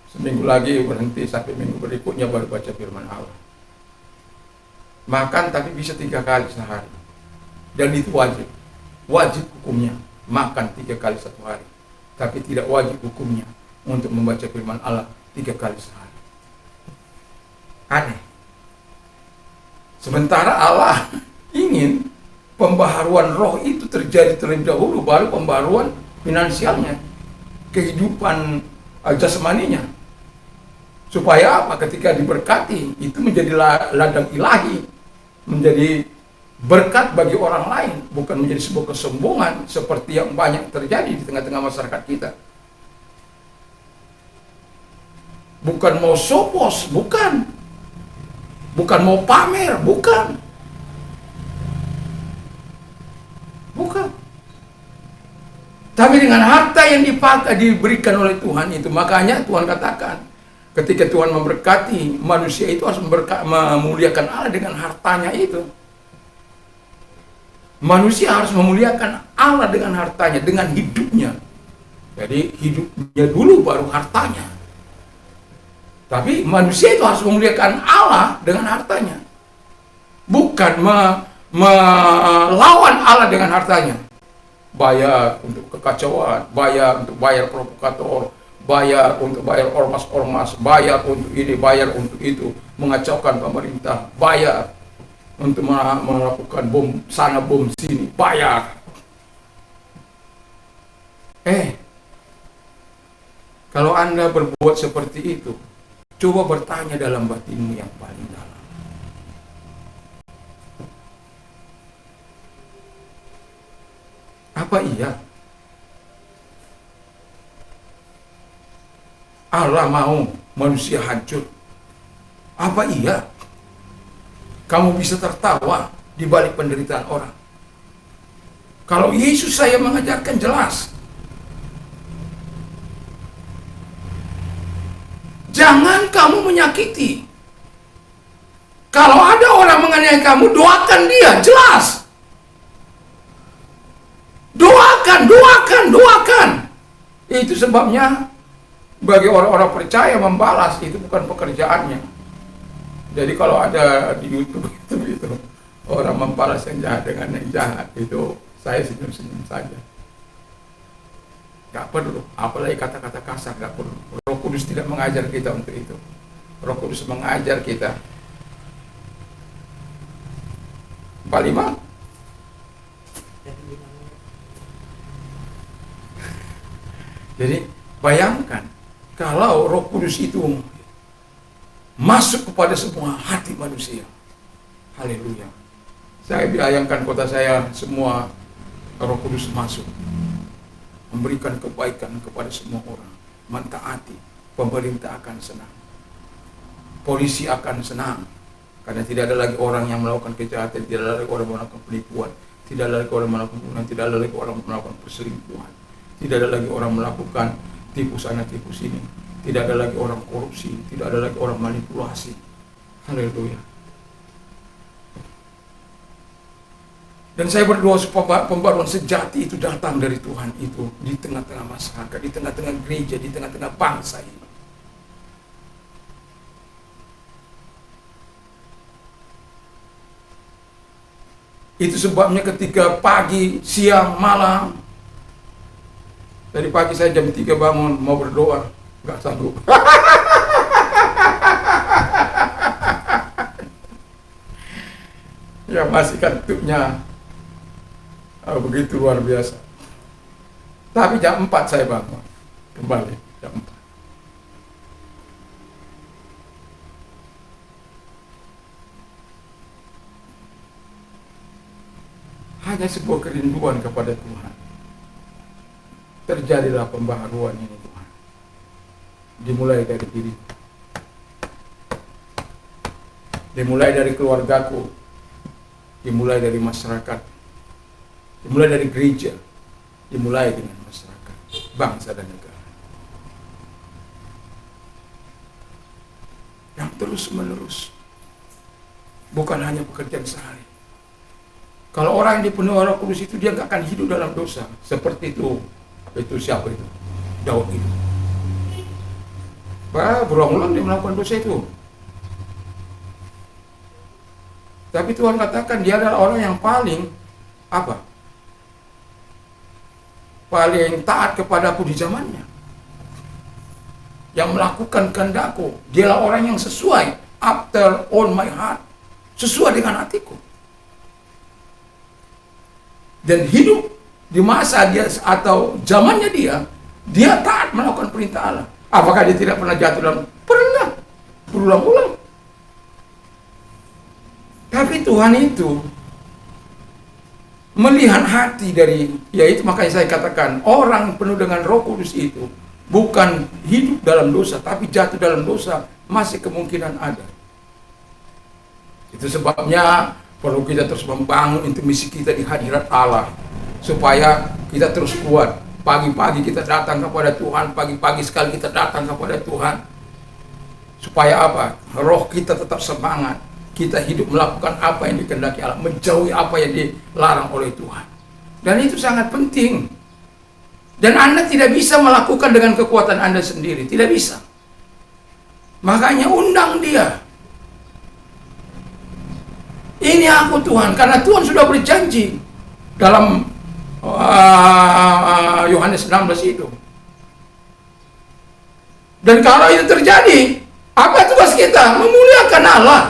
seminggu lagi berhenti, sampai minggu berikutnya baru baca firman Allah. Makan tapi bisa 3 kali sehari, dan itu wajib hukumnya makan 3 kali 1 hari, tapi tidak wajib hukumnya untuk membaca firman Allah 3 kali sehari. Aneh. Sementara Allah ingin pembaharuan roh itu terjadi terlebih dahulu, baru pembaharuan finansialnya, kehidupan jasmaninya. Supaya apa? Ketika diberkati, itu menjadi ladang ilahi, menjadi berkat bagi orang lain, bukan menjadi sebuah kesombongan seperti yang banyak terjadi di tengah-tengah masyarakat kita. Bukan mau sopos, bukan mau pamer, bukan. Tapi dengan harta yang diberikan oleh Tuhan itu, makanya Tuhan katakan, ketika Tuhan memberkati, manusia itu harus memuliakan Allah dengan hartanya itu. Manusia harus memuliakan Allah dengan hartanya, dengan hidupnya. Jadi hidupnya dulu baru hartanya. Tapi manusia itu harus memuliakan Allah dengan hartanya. Bukan melawan Allah dengan hartanya. Bayar untuk kekacauan, bayar untuk bayar provokator, bayar untuk bayar ormas-ormas, bayar untuk ini, bayar untuk itu, mengacaukan pemerintah, bayar untuk melakukan bom sana, bom sini, bayar. Kalau Anda berbuat seperti itu, coba bertanya dalam batinmu yang paling dalam. Apa iya Allah mau manusia hancur? Apa iya kamu bisa tertawa di balik penderitaan orang? Kalau Yesus saya mengajarkan jelas, jangan kamu menyakiti. Kalau ada orang menganiaya kamu, doakan dia, jelas. Doakan. Itu sebabnya bagi orang-orang percaya membalas itu bukan pekerjaannya. Jadi kalau ada di YouTube itu orang membalas yang jahat dengan yang jahat, itu saya senyum-senyum saja. Gak perlu, apalagi kata-kata kasar, gak perlu. Roh Kudus tidak mengajar kita untuk itu. Roh Kudus mengajar kita. 45. Jadi bayangkan kalau Roh Kudus itu masuk kepada semua hati manusia. Haleluya. Saya bayangkan kota saya, semua Roh Kudus masuk, memberikan kebaikan kepada semua orang. Mentaati, pemerintah akan senang, polisi akan senang, karena tidak ada lagi orang yang melakukan kejahatan, tidak ada lagi orang melakukan penipuan, tidak ada lagi orang melakukan pembunuhan, tidak ada lagi orang melakukan perselingkuhan, tidak ada lagi orang melakukan tipu sana tipu sini, tidak ada lagi orang korupsi, tidak ada lagi orang manipulasi. Haleluya. Dan saya berdoa supaya pembaruan sejati itu datang dari Tuhan itu di tengah-tengah masyarakat, di tengah-tengah gereja, di tengah-tengah bangsa ini. Itu sebabnya ketika pagi, siang, malam, dari pagi saya jam 3 bangun mau berdoa, nggak sanggup. Ya masih kantuknya begitu luar biasa. Tapi jam 4 saya bangun kembali, jam 4. Hanya sebuah kerinduan kepada Tuhan. Terjadilah pembaharuan ini Tuhan. Dimulai dari diri. Dimulai dari keluargaku. Dimulai dari masyarakat. Dimulai dari gereja, dimulai dengan masyarakat, bangsa dan negara. Yang terus menerus, bukan hanya pekerjaan sehari. Kalau orang yang dipenuhi Roh Kudus itu dia nggak akan hidup dalam dosa. Seperti itu siapa itu? Daud itu. Berulang-ulang dia melakukan dosa itu. Tapi Tuhan katakan dia adalah orang yang paling paling taat kepadaku di zamannya, yang melakukan kehendakku. Dialah orang yang sesuai, after all my heart, sesuai dengan hatiku, dan hidup di masa dia atau zamannya dia taat melakukan perintah Allah. Apakah dia tidak pernah jatuh dalam? Pernah, berulang-ulang. Tapi Tuhan itu melihat hati dari, yaitu makanya saya katakan orang penuh dengan Roh Kudus itu bukan hidup dalam dosa, tapi jatuh dalam dosa masih kemungkinan ada. Itu sebabnya perlu kita terus membangun intimasi kita di hadirat Allah, supaya kita terus kuat. Pagi-pagi kita datang kepada Tuhan, pagi-pagi sekali kita datang kepada Tuhan, supaya apa? Roh kita tetap semangat. Kita hidup melakukan apa yang dikehendaki Allah, menjauhi apa yang dilarang oleh Tuhan. Dan itu sangat penting. Dan Anda tidak bisa melakukan dengan kekuatan Anda sendiri, tidak bisa. Makanya undang dia. Ini aku Tuhan, karena Tuhan sudah berjanji dalam Yohanes 16 itu. Dan kalau itu terjadi, apa tugas kita? Memuliakan Allah,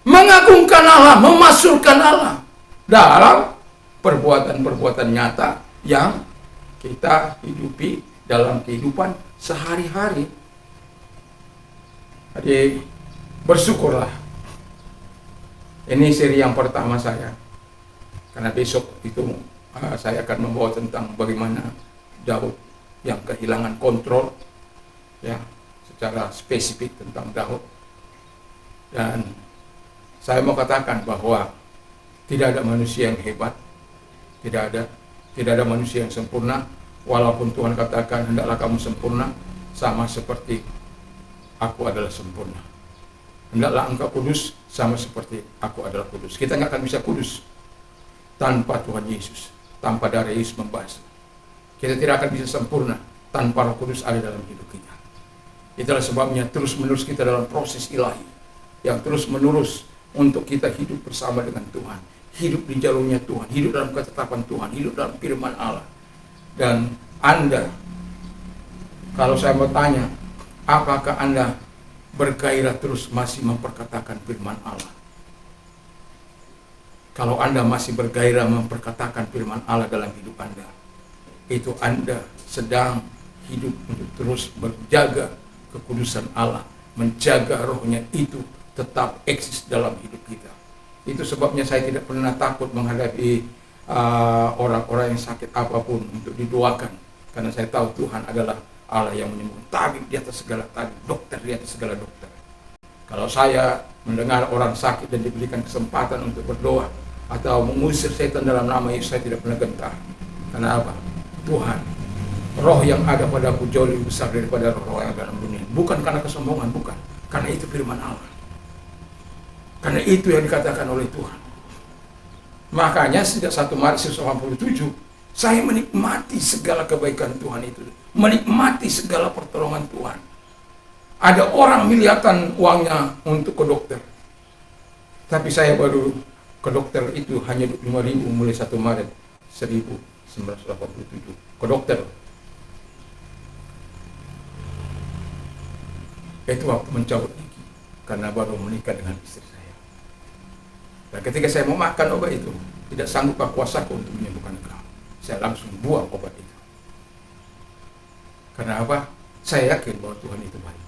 mengagungkan Allah, memasukkan Allah dalam perbuatan-perbuatan nyata yang kita hidupi dalam kehidupan sehari-hari. Jadi bersyukurlah. Ini seri yang pertama saya, karena besok itu saya akan membawa tentang bagaimana Daud yang kehilangan kontrol, ya, secara spesifik tentang Daud. Dan saya mau katakan bahwa tidak ada manusia yang hebat, tidak ada manusia yang sempurna. Walaupun Tuhan katakan hendaklah kamu sempurna, sama seperti aku adalah sempurna. Hendaklah engkau kudus, sama seperti aku adalah kudus. Kita nggak akan bisa kudus tanpa Tuhan Yesus, tanpa darah Yesus membasuh. Kita tidak akan bisa sempurna tanpa Roh Kudus ada dalam hidup kita. Itulah sebabnya terus menerus kita dalam proses ilahi yang terus menerus untuk kita hidup bersama dengan Tuhan, hidup di jalurnya Tuhan, hidup dalam ketetapan Tuhan, hidup dalam firman Allah. Dan Anda, kalau saya mau tanya, apakah Anda bergairah terus masih memperkatakan firman Allah? Kalau Anda masih bergairah memperkatakan firman Allah dalam hidup Anda, itu Anda sedang hidup untuk terus berjaga kekudusan Allah menjaga rohnya itu tetap eksis dalam hidup kita. Itu sebabnya saya tidak pernah takut menghadapi orang-orang yang sakit apapun untuk didoakan, karena saya tahu Tuhan adalah Allah yang menyembuhkan, tabib di atas segala tabib, dokter di atas segala dokter. Kalau saya mendengar orang sakit dan diberikan kesempatan untuk berdoa atau mengusir setan dalam nama Yesus, saya tidak pernah gentar. Karena apa? Tuhan, roh yang ada padaku jauh lebih besar daripada roh yang ada dalam dunia. Bukan karena kesombongan, bukan. Karena itu firman Allah. Karena itu yang dikatakan oleh Tuhan. Makanya sejak 1 Maret 1987, saya menikmati segala kebaikan Tuhan itu. Menikmati segala pertolongan Tuhan. Ada orang miliatan uangnya untuk ke dokter. Tapi saya baru ke dokter itu hanya 25.000 mulai 1 Maret 1987. Ke dokter. Itu waktu mencabut gigi. Karena baru menikah dengan istri saya. Dan ketika saya mau makan obat itu, tidak sanggup kuasaku untuk menyembuhkan engkau. Saya langsung buang obat itu. Karena apa? Saya yakin bahwa Tuhan itu baik.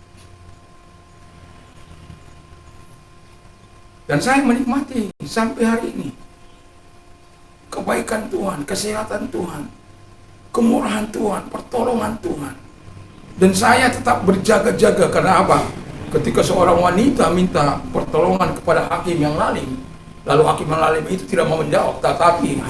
Dan saya menikmati sampai hari ini kebaikan Tuhan, kesehatan Tuhan, kemurahan Tuhan, pertolongan Tuhan. Dan saya tetap berjaga-jaga. Karena apa? Ketika seorang wanita minta pertolongan kepada hakim yang lalim, lalu hakim yang lalim itu tidak mau menjawab, tetapi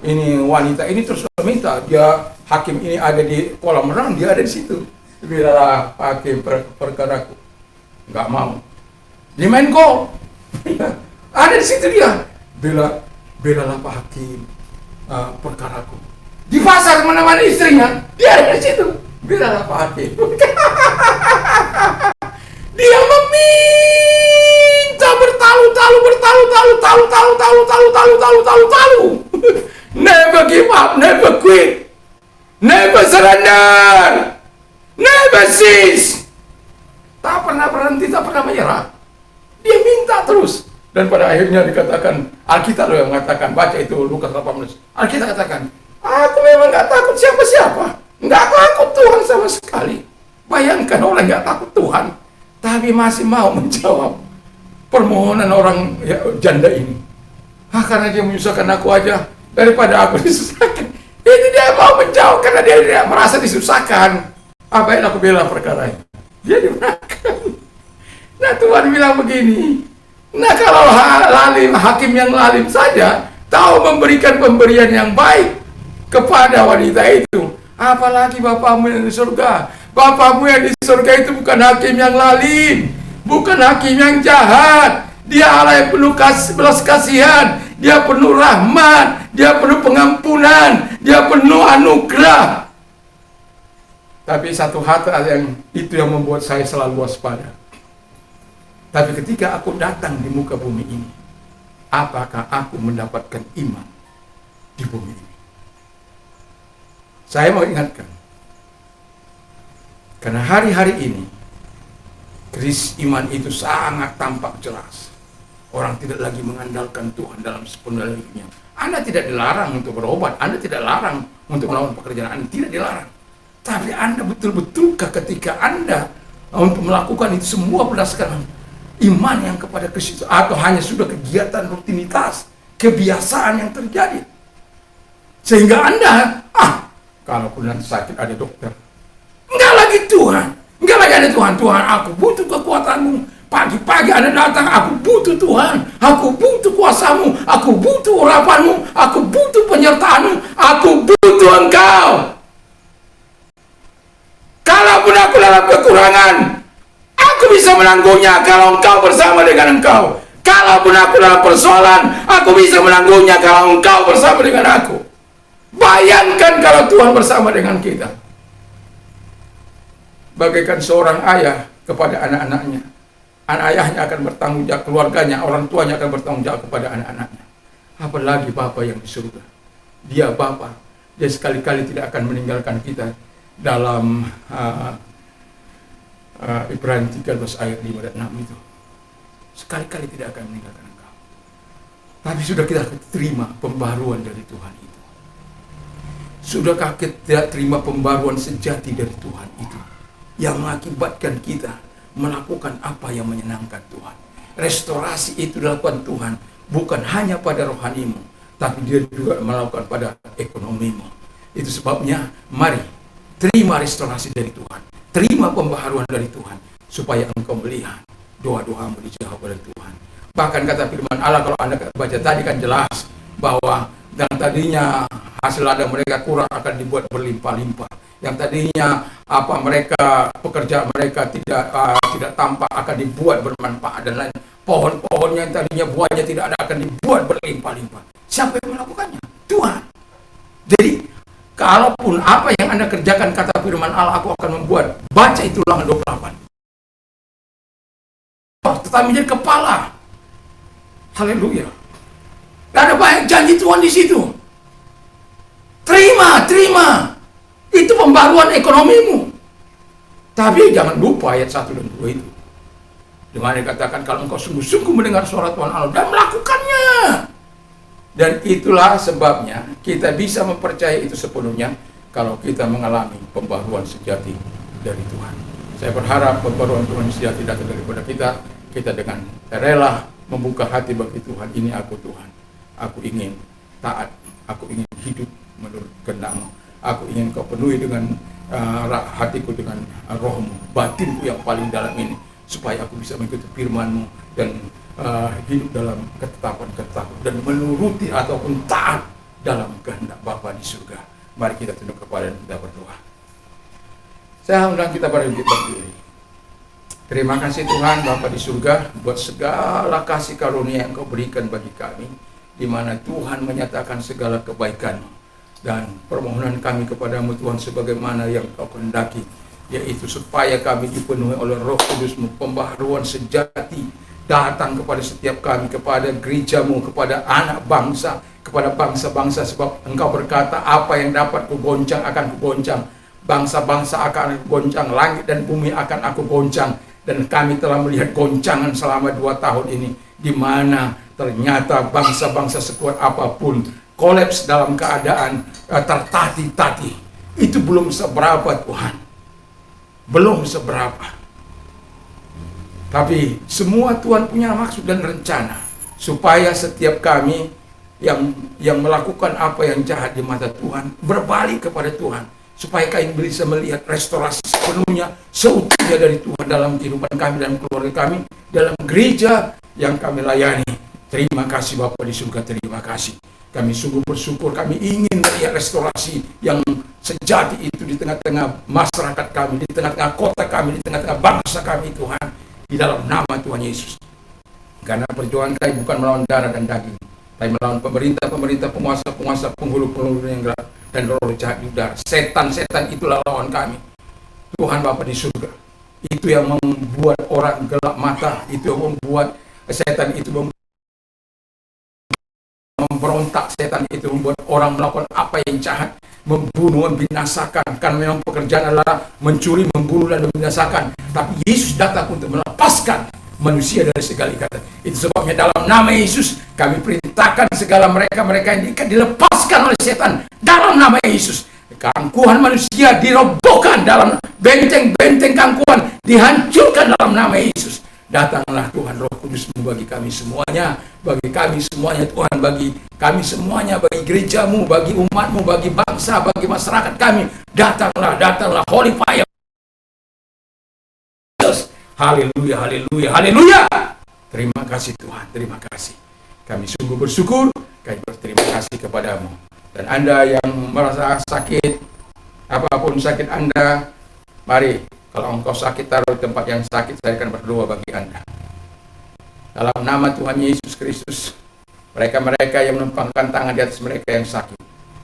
ini wanita ini terus meminta, dia hakim ini ada di kolam renang, dia ada di situ. Bila hakim perkaraku, nggak mau. Di main gol, ada di situ dia. Belalah Pak Hakim perkaraku. Di pasar mana-mana istrinya, dia ada di situ. Belalah Pak Hakim. Dia meminta bertalu-talu. Never give up, never quit, never surrender, never cease. Tak pernah berhenti, tak pernah menyerah. Dia minta terus. Dan pada akhirnya dikatakan, Alkitab yang mengatakan, baca itu Lukas 18. Alkitab katakan, aku memang gak takut siapa-siapa. Gak takut Tuhan sama sekali. Bayangkan orang gak takut Tuhan, tapi masih mau menjawab permohonan orang janda ini. Karena dia menyusahkan aku aja, daripada aku disusahkan. Itu dia mau menjawab karena dia tidak merasa disusahkan. Apa yang aku bela perkara ini? Dia dimenangkan. Nah, Tuhan bilang begini. Nah, kalau hakim yang lalim saja tahu memberikan pemberian yang baik kepada wanita itu, apalagi Bapamu yang di surga. Bapamu yang di surga itu bukan hakim yang lalim, bukan hakim yang jahat. Dia Allah yang penuh belas kasihan, dia penuh rahmat, dia penuh pengampunan, dia penuh anugerah. Tapi satu hal yang membuat saya selalu waspada. Tapi ketika aku datang di muka bumi ini, apakah aku mendapatkan iman di bumi ini? Saya mau ingatkan, karena hari-hari ini krisis iman itu sangat tampak jelas. Orang tidak lagi mengandalkan Tuhan dalam sepenuh hidupnya. Anda tidak dilarang untuk berobat, Anda tidak dilarang untuk melakukan pekerjaan, Anda tidak dilarang. Tapi Anda betul-betulkah ketika Anda untuk melakukan itu semua berdasarkan iman yang kepada Kristus, atau hanya sudah kegiatan rutinitas, kebiasaan yang terjadi? Sehingga Anda, kalaupun nanti sakit ada dokter. Enggak lagi Tuhan, enggak lagi ada Tuhan. Tuhan, aku butuh kekuatanmu. Pagi-pagi Anda datang, aku butuh Tuhan, aku butuh kuasamu, aku butuh urapanmu, aku butuh penyertaanmu, aku butuh Engkau. Kalaupun aku dalam kekurangan, aku bisa menanggungnya kalau Engkau bersama dengan Engkau. Kalaupun aku dalam persoalan, aku bisa menanggungnya kalau Engkau bersama dengan aku. Bayangkan kalau Tuhan bersama dengan kita. Bagaikan seorang ayah kepada anak-anaknya. Anak ayahnya akan bertanggung jawab, keluarganya, orang tuanya akan bertanggung jawab kepada anak-anaknya. Apalagi Bapa yang di surga. Dia Bapa. Dia sekali-kali tidak akan meninggalkan kita. Dalam Ibrani 13 ayat 5 dan 6 itu. Sekali-kali tidak akan meninggalkan engkau. Tapi sudah kita terima pembaruan dari Tuhan itu. Sudahkah kita terima pembaruan sejati dari Tuhan itu, yang mengakibatkan kita melakukan apa yang menyenangkan Tuhan. Restorasi itu dilakukan Tuhan bukan hanya pada rohanimu, tapi dia juga melakukan pada ekonomimu. Itu sebabnya mari terima restorasi dari Tuhan, terima pembaharuan dari Tuhan, supaya engkau melihat doa-doamu dijawab oleh Tuhan. Bahkan kata firman Allah, kalau Anda baca tadi kan jelas bahwa yang tadinya hasil ladang mereka kurang akan dibuat berlimpah-limpah. Yang tadinya mereka pekerjaan mereka tidak tampak akan dibuat bermanfaat dan lain. Pohon-pohonnya yang tadinya buahnya tidak ada akan dibuat berlimpah-limpah. Siapa yang melakukannya? Tuhan. Jadi kalaupun apa yang Anda kerjakan, kata firman Allah, aku akan membuat. Baca itu Ulangan 28. Tetapi menjadi kepala. Haleluya. Ada banyak janji Tuhan di situ. Terima. Itu pembaruan ekonomimu. Tapi jangan lupa ayat 1 dan 2 itu. Di mana dikatakan kalau engkau sungguh-sungguh mendengar suara Tuhan Allah dan melakukannya. Dan itulah sebabnya kita bisa mempercayai itu sepenuhnya kalau kita mengalami pembaruan sejati dari Tuhan. Saya berharap pembaruan Tuhan sejati datang daripada kita dengan rela membuka hati bagi Tuhan. Ini aku Tuhan. Aku ingin taat, aku ingin hidup menurut kehendak-Mu. Aku ingin Kau penuhi dengan hatiku dengan rohmu, batinku yang paling dalam ini, supaya aku bisa mengikuti firman-Mu dan hidup dalam ketetapan-ketetapan dan menuruti ataupun taat dalam kehendak Bapa di surga. Mari kita tunduk kepala dan kita berdoa. Saya undang kita berdiri. Terima kasih Tuhan Bapa di surga buat segala kasih karunia yang Kau berikan bagi kami, di mana Tuhan menyatakan segala kebaikan dan permohonan kami kepadamu Tuhan sebagaimana yang Kau kehendaki, yaitu supaya kami dipenuhi oleh Roh Kudus-Mu, pembaharuan sejati datang kepada setiap kami, kepada gereja-Mu, kepada anak bangsa, kepada bangsa-bangsa, sebab Engkau berkata apa yang dapat kugoncang akan kugoncang, bangsa-bangsa akan aku goncang, langit dan bumi akan aku goncang. Dan kami telah melihat goncangan selama 2 tahun ini, di mana ternyata bangsa-bangsa sekuat apapun kolaps dalam keadaan tertati-tati. Itu belum seberapa Tuhan, belum seberapa. Tapi semua Tuhan punya maksud dan rencana supaya setiap kami yang melakukan apa yang jahat di mata Tuhan berbalik kepada Tuhan, supaya kami bisa melihat restorasi sepenuhnya, seutuhnya dari Tuhan dalam kehidupan kami, dalam keluarga kami, dalam gereja yang kami layani. Terima kasih Bapa di surga, terima kasih. Kami sungguh bersyukur, kami ingin melihat restorasi yang sejati itu di tengah-tengah masyarakat kami, di tengah-tengah kota kami, di tengah-tengah bangsa kami Tuhan, di dalam nama Tuhan Yesus. Karena perjuangan kami bukan melawan darah dan daging, tapi melawan pemerintah-pemerintah, penguasa-penguasa, penghulu-penghulu yang gelap, dan roh jahat di udara. Setan-setan itulah lawan kami. Tuhan Bapa di surga, itu yang membuat orang gelap mata, itu yang membuat setan itu memberontak, setan itu membuat orang melakukan apa yang jahat, membunuh, membinasakan. Karena memang pekerjaan adalah mencuri, membunuh, dan membinasakan. Tapi Yesus datang untuk melepaskan manusia dari segala ikatan. Itu sebabnya dalam nama Yesus kami perintahkan segala mereka yang diikat dilepaskan oleh setan dalam nama Yesus. Keangkuhan manusia dirobohkan, dalam benteng-benteng keangkuhan dihancurkan dalam nama Yesus. Datanglah Tuhan Roh Kudus-Mu bagi kami semuanya, Tuhan, bagi kami semuanya, bagi gereja-Mu, bagi umat-Mu, bagi bangsa, bagi masyarakat kami. Datanglah Holy Fire. Haleluya, haleluya, haleluya. Terima kasih Tuhan, terima kasih. Kami sungguh bersyukur, kami berterima kasih kepadamu. Dan Anda yang merasa sakit, apapun sakit Anda, mari, kalau engkau sakit taruh di tempat yang sakit, saya akan berdoa bagi Anda. Dalam nama Tuhan Yesus Kristus, mereka-mereka yang menumpangkan tangan di atas mereka yang sakit,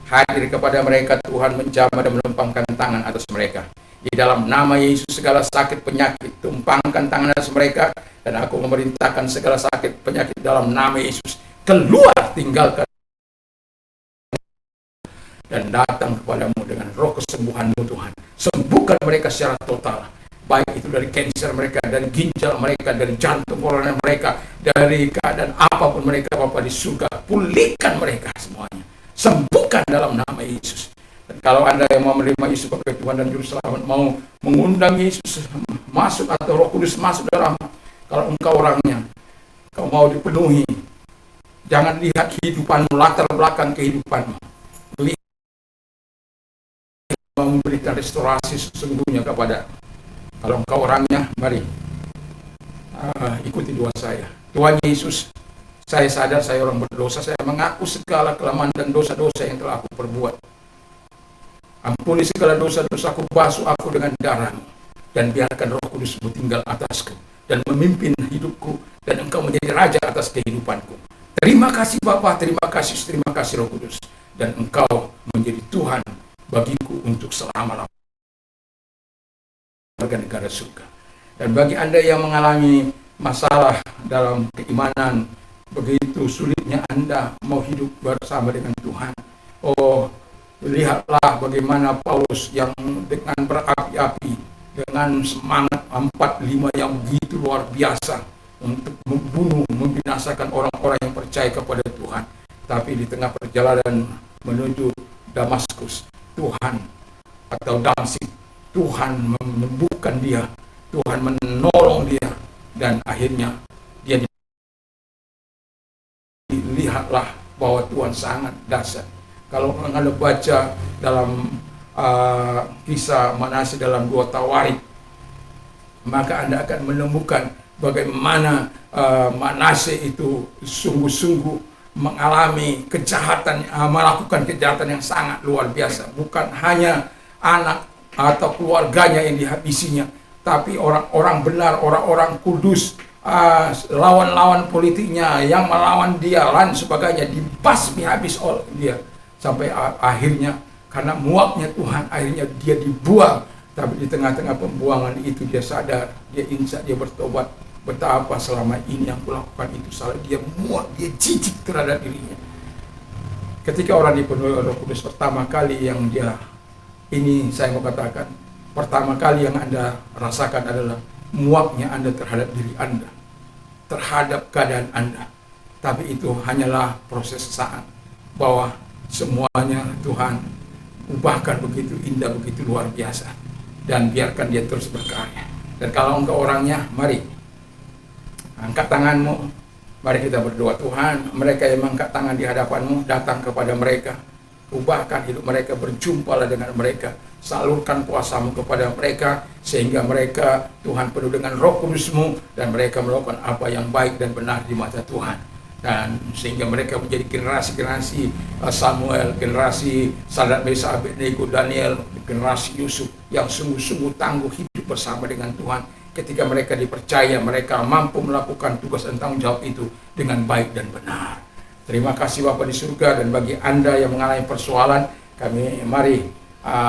hadir kepada mereka Tuhan, menjamah dan menumpangkan tangan atas mereka. Di dalam nama Yesus segala sakit penyakit tumpangkan tangan atas mereka, dan aku memerintahkan segala sakit penyakit dalam nama Yesus keluar, tinggalkan dan datang kepadamu dengan roh kesembuhan-Mu Tuhan. Sembuhkan mereka secara total, baik itu dari kanker mereka, dari ginjal mereka, dari jantung koroner mereka, dari keadaan apapun mereka Bapa di surga. Pulihkan mereka semuanya, sembuhkan dalam nama Yesus. Dan kalau Anda yang mau menerima Yesus sebagai Tuhan dan Juru Selamat, mau mengundang Yesus masuk atau Roh Kudus masuk dalam, kalau engkau orangnya, kau mau dipenuhi, jangan lihat kehidupanmu, latar belakang kehidupanmu, lihat memberikan restorasi sesungguhnya kepada. Kalau engkau orangnya, mari ikuti doa saya. Tuhan Yesus, saya sadar saya orang berdosa, saya mengaku segala kelemahan dan dosa-dosa yang telah aku perbuat. Ampuni segala dosa-dosaku, basuh aku dengan darah-Mu, dan biarkan Roh Kudus-Mu tinggal atasku dan memimpin hidupku, dan Engkau menjadi raja atas kehidupanku. Terima kasih Bapa, terima kasih Roh Kudus, dan Engkau menjadi Tuhan bagiku untuk selama-lamanya warga negara surga. Dan bagi Anda yang mengalami masalah dalam keimanan, begitu sulitnya Anda mau hidup bersama dengan Tuhan, oh, lihatlah bagaimana Paulus yang dengan berapi-api, dengan semangat 45 yang begitu luar biasa untuk membunuh, membinasakan orang-orang yang percaya kepada Tuhan. Tapi di tengah perjalanan menuju Damaskus, Tuhan atau Damsik, Tuhan menyembuhkan dia, Tuhan menolong dia, dan akhirnya dia dilihatlah bahwa Tuhan sangat dahsyat. Kalau Anda baca dalam kisah Manase dalam 2 Tawarik, maka Anda akan menemukan bagaimana Manase itu sungguh-sungguh mengalami kejahatan, melakukan kejahatan yang sangat luar biasa. Bukan hanya anak atau keluarganya yang dihabisinya, tapi orang-orang benar, orang-orang kudus, lawan-lawan politiknya yang melawan dia, lain sebagainya, dibasmi habis oleh dia. Sampai akhirnya karena muaknya Tuhan, akhirnya dia dibuang. Tapi di tengah-tengah pembuangan itu dia sadar, dia insak, dia bertobat. Betapa selama ini yang kulakukan itu salah. Dia muak, dia jijik terhadap dirinya. Ketika orang dipenuhi Roh Kudus pertama kali yang dia, ini saya mau katakan, pertama kali yang Anda rasakan adalah muaknya Anda terhadap diri Anda, terhadap keadaan Anda. Tapi itu hanyalah proses saat, bahwa semuanya Tuhan ubahkan begitu indah, begitu luar biasa, dan biarkan dia terus berkarya. Dan kalau engkau orangnya, mari angkat tanganmu, mari kita berdoa. Tuhan, mereka yang mengangkat tangan di hadapanmu, datang kepada mereka, ubahkan hidup mereka, berjumpalah dengan mereka, salurkan kuasa-Mu kepada mereka, sehingga mereka, Tuhan, penuh dengan Roh Kudus-Mu, dan mereka melakukan apa yang baik dan benar di mata Tuhan. Dan sehingga mereka menjadi generasi-generasi Samuel, generasi Sadrak, Mesak, Abednego, Daniel, generasi Yusuf yang sungguh-sungguh tangguh hidup bersama dengan Tuhan. Ketika mereka dipercaya, mereka mampu melakukan tugas dan tanggung jawab itu dengan baik dan benar. Terima kasih Bapa di surga. Dan bagi Anda yang mengalami persoalan, kami mari,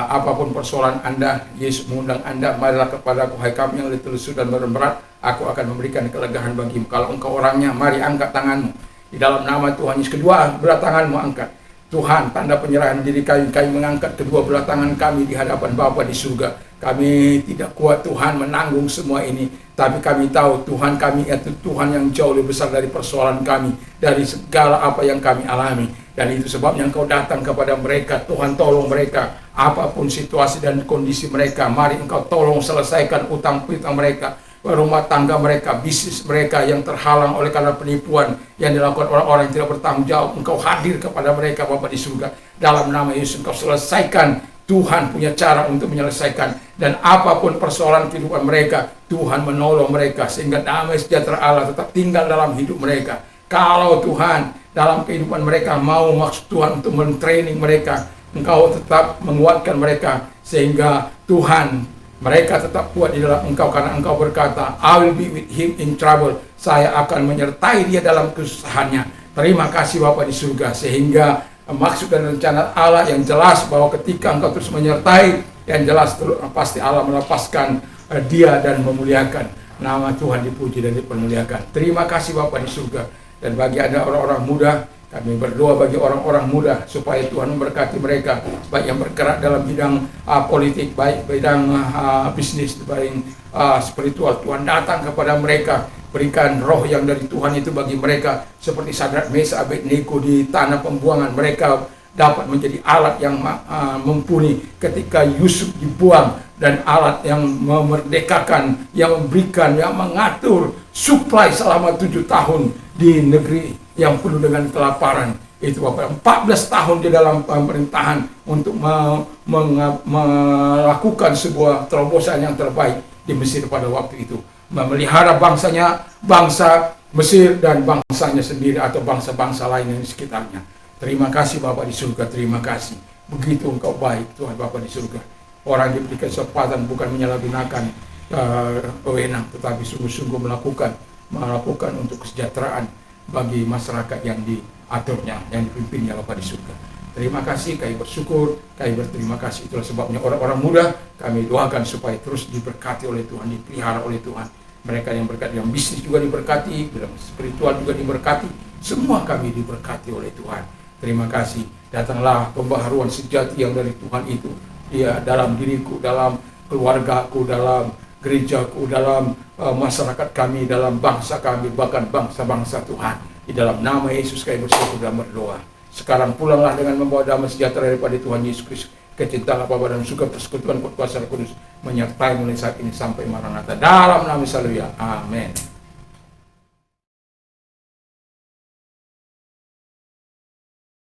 apapun persoalan Anda, Yesus mengundang Anda, marilah kepada aku, hai kami yang letih lesu dan berat, aku akan memberikan kelegaan bagimu. Kalau engkau orangnya, mari angkat tanganmu di dalam nama Tuhan Yesus. Kedua belah tanganmu angkat. Tuhan, tanda penyerahan diri kami mengangkat kedua belah tangan kami di hadapan Bapa di surga. Kami tidak kuat Tuhan menanggung semua ini, tapi kami tahu Tuhan kami itu Tuhan yang jauh lebih besar dari persoalan kami, dari segala apa yang kami alami. Dan itu sebabnya Engkau datang kepada mereka. Tuhan, tolong mereka, apapun situasi dan kondisi mereka, mari Engkau tolong selesaikan utang-piutang mereka, rumah tangga mereka, bisnis mereka yang terhalang oleh karena penipuan yang dilakukan orang-orang yang tidak bertanggung jawab. Engkau hadir kepada mereka Bapa di surga. Dalam nama Yesus Engkau selesaikan. Tuhan punya cara untuk menyelesaikan. Dan apapun persoalan kehidupan mereka, Tuhan menolong mereka sehingga damai sejahtera Allah tetap tinggal dalam hidup mereka. Kalau Tuhan dalam kehidupan mereka mau maksud Tuhan untuk mentraining mereka, Engkau tetap menguatkan mereka sehingga Tuhan, mereka tetap kuat di dalam Engkau, karena Engkau berkata, I will be with him in trouble. Saya akan menyertai dia dalam kesusahannya. Terima kasih Bapa di surga, sehingga maksud dan rencana Allah yang jelas, bahwa ketika Engkau terus menyertai, yang jelas pasti Allah melepaskan dia dan memuliakan. Nama Tuhan dipuji dan dipermuliakan. Terima kasih Bapa di surga. Dan bagi Anda orang-orang muda, kami berdoa bagi orang-orang muda supaya Tuhan memberkati mereka, baik yang bergerak dalam bidang politik, baik bidang bisnis, baik spiritual. Tuhan datang kepada mereka, berikan roh yang dari Tuhan itu bagi mereka, seperti Sadrak, Mesak, Abednego di tanah pembuangan. Mereka dapat menjadi alat yang mumpuni ketika Yusuf dibuang. dan alat yang memerdekakan, yang memberikan, yang mengatur supply selama 7 tahun di negeri yang penuh dengan kelaparan. Itu Bapak, 14 tahun di dalam pemerintahan untuk melakukan sebuah terobosan yang terbaik di Mesir pada waktu itu, memelihara bangsanya, bangsa Mesir dan bangsanya sendiri atau bangsa-bangsa lain yang di sekitarnya. Terima kasih Bapak di surga, terima kasih. Begitu Engkau baik Tuhan Bapak di surga. Orang diberi kesempatan bukan menyalahgunakan wewenang, tetapi sungguh-sungguh melakukan untuk kesejahteraan bagi masyarakat yang diaturnya, yang dipimpinnya Bapa di surga. Terima kasih, kami bersyukur, kami berterima kasih. Itulah sebabnya orang-orang muda kami doakan supaya terus diberkati oleh Tuhan, dipelihara oleh Tuhan. Mereka yang berkati, yang bisnis juga diberkati, dalam spiritual juga diberkati. Semua kami diberkati oleh Tuhan. Terima kasih. Datanglah pembaharuan sejati yang dari Tuhan itu, ya, dalam diriku, dalam keluargaku, dalam gerejaku, dalam masyarakat kami, dalam bangsa kami, bahkan bangsa-bangsa Tuhan. Di dalam nama Yesus kami bersyukur dan berdoa. Sekarang pulanglah dengan membawa damai sejahtera daripada Tuhan Yesus Kristus. Kecintaan Bapa dan suka persekutuan kuasa Roh Kudus menyertai mulai saat ini sampai Maranatha. Dalam nama Yesus, haleluya. Amin.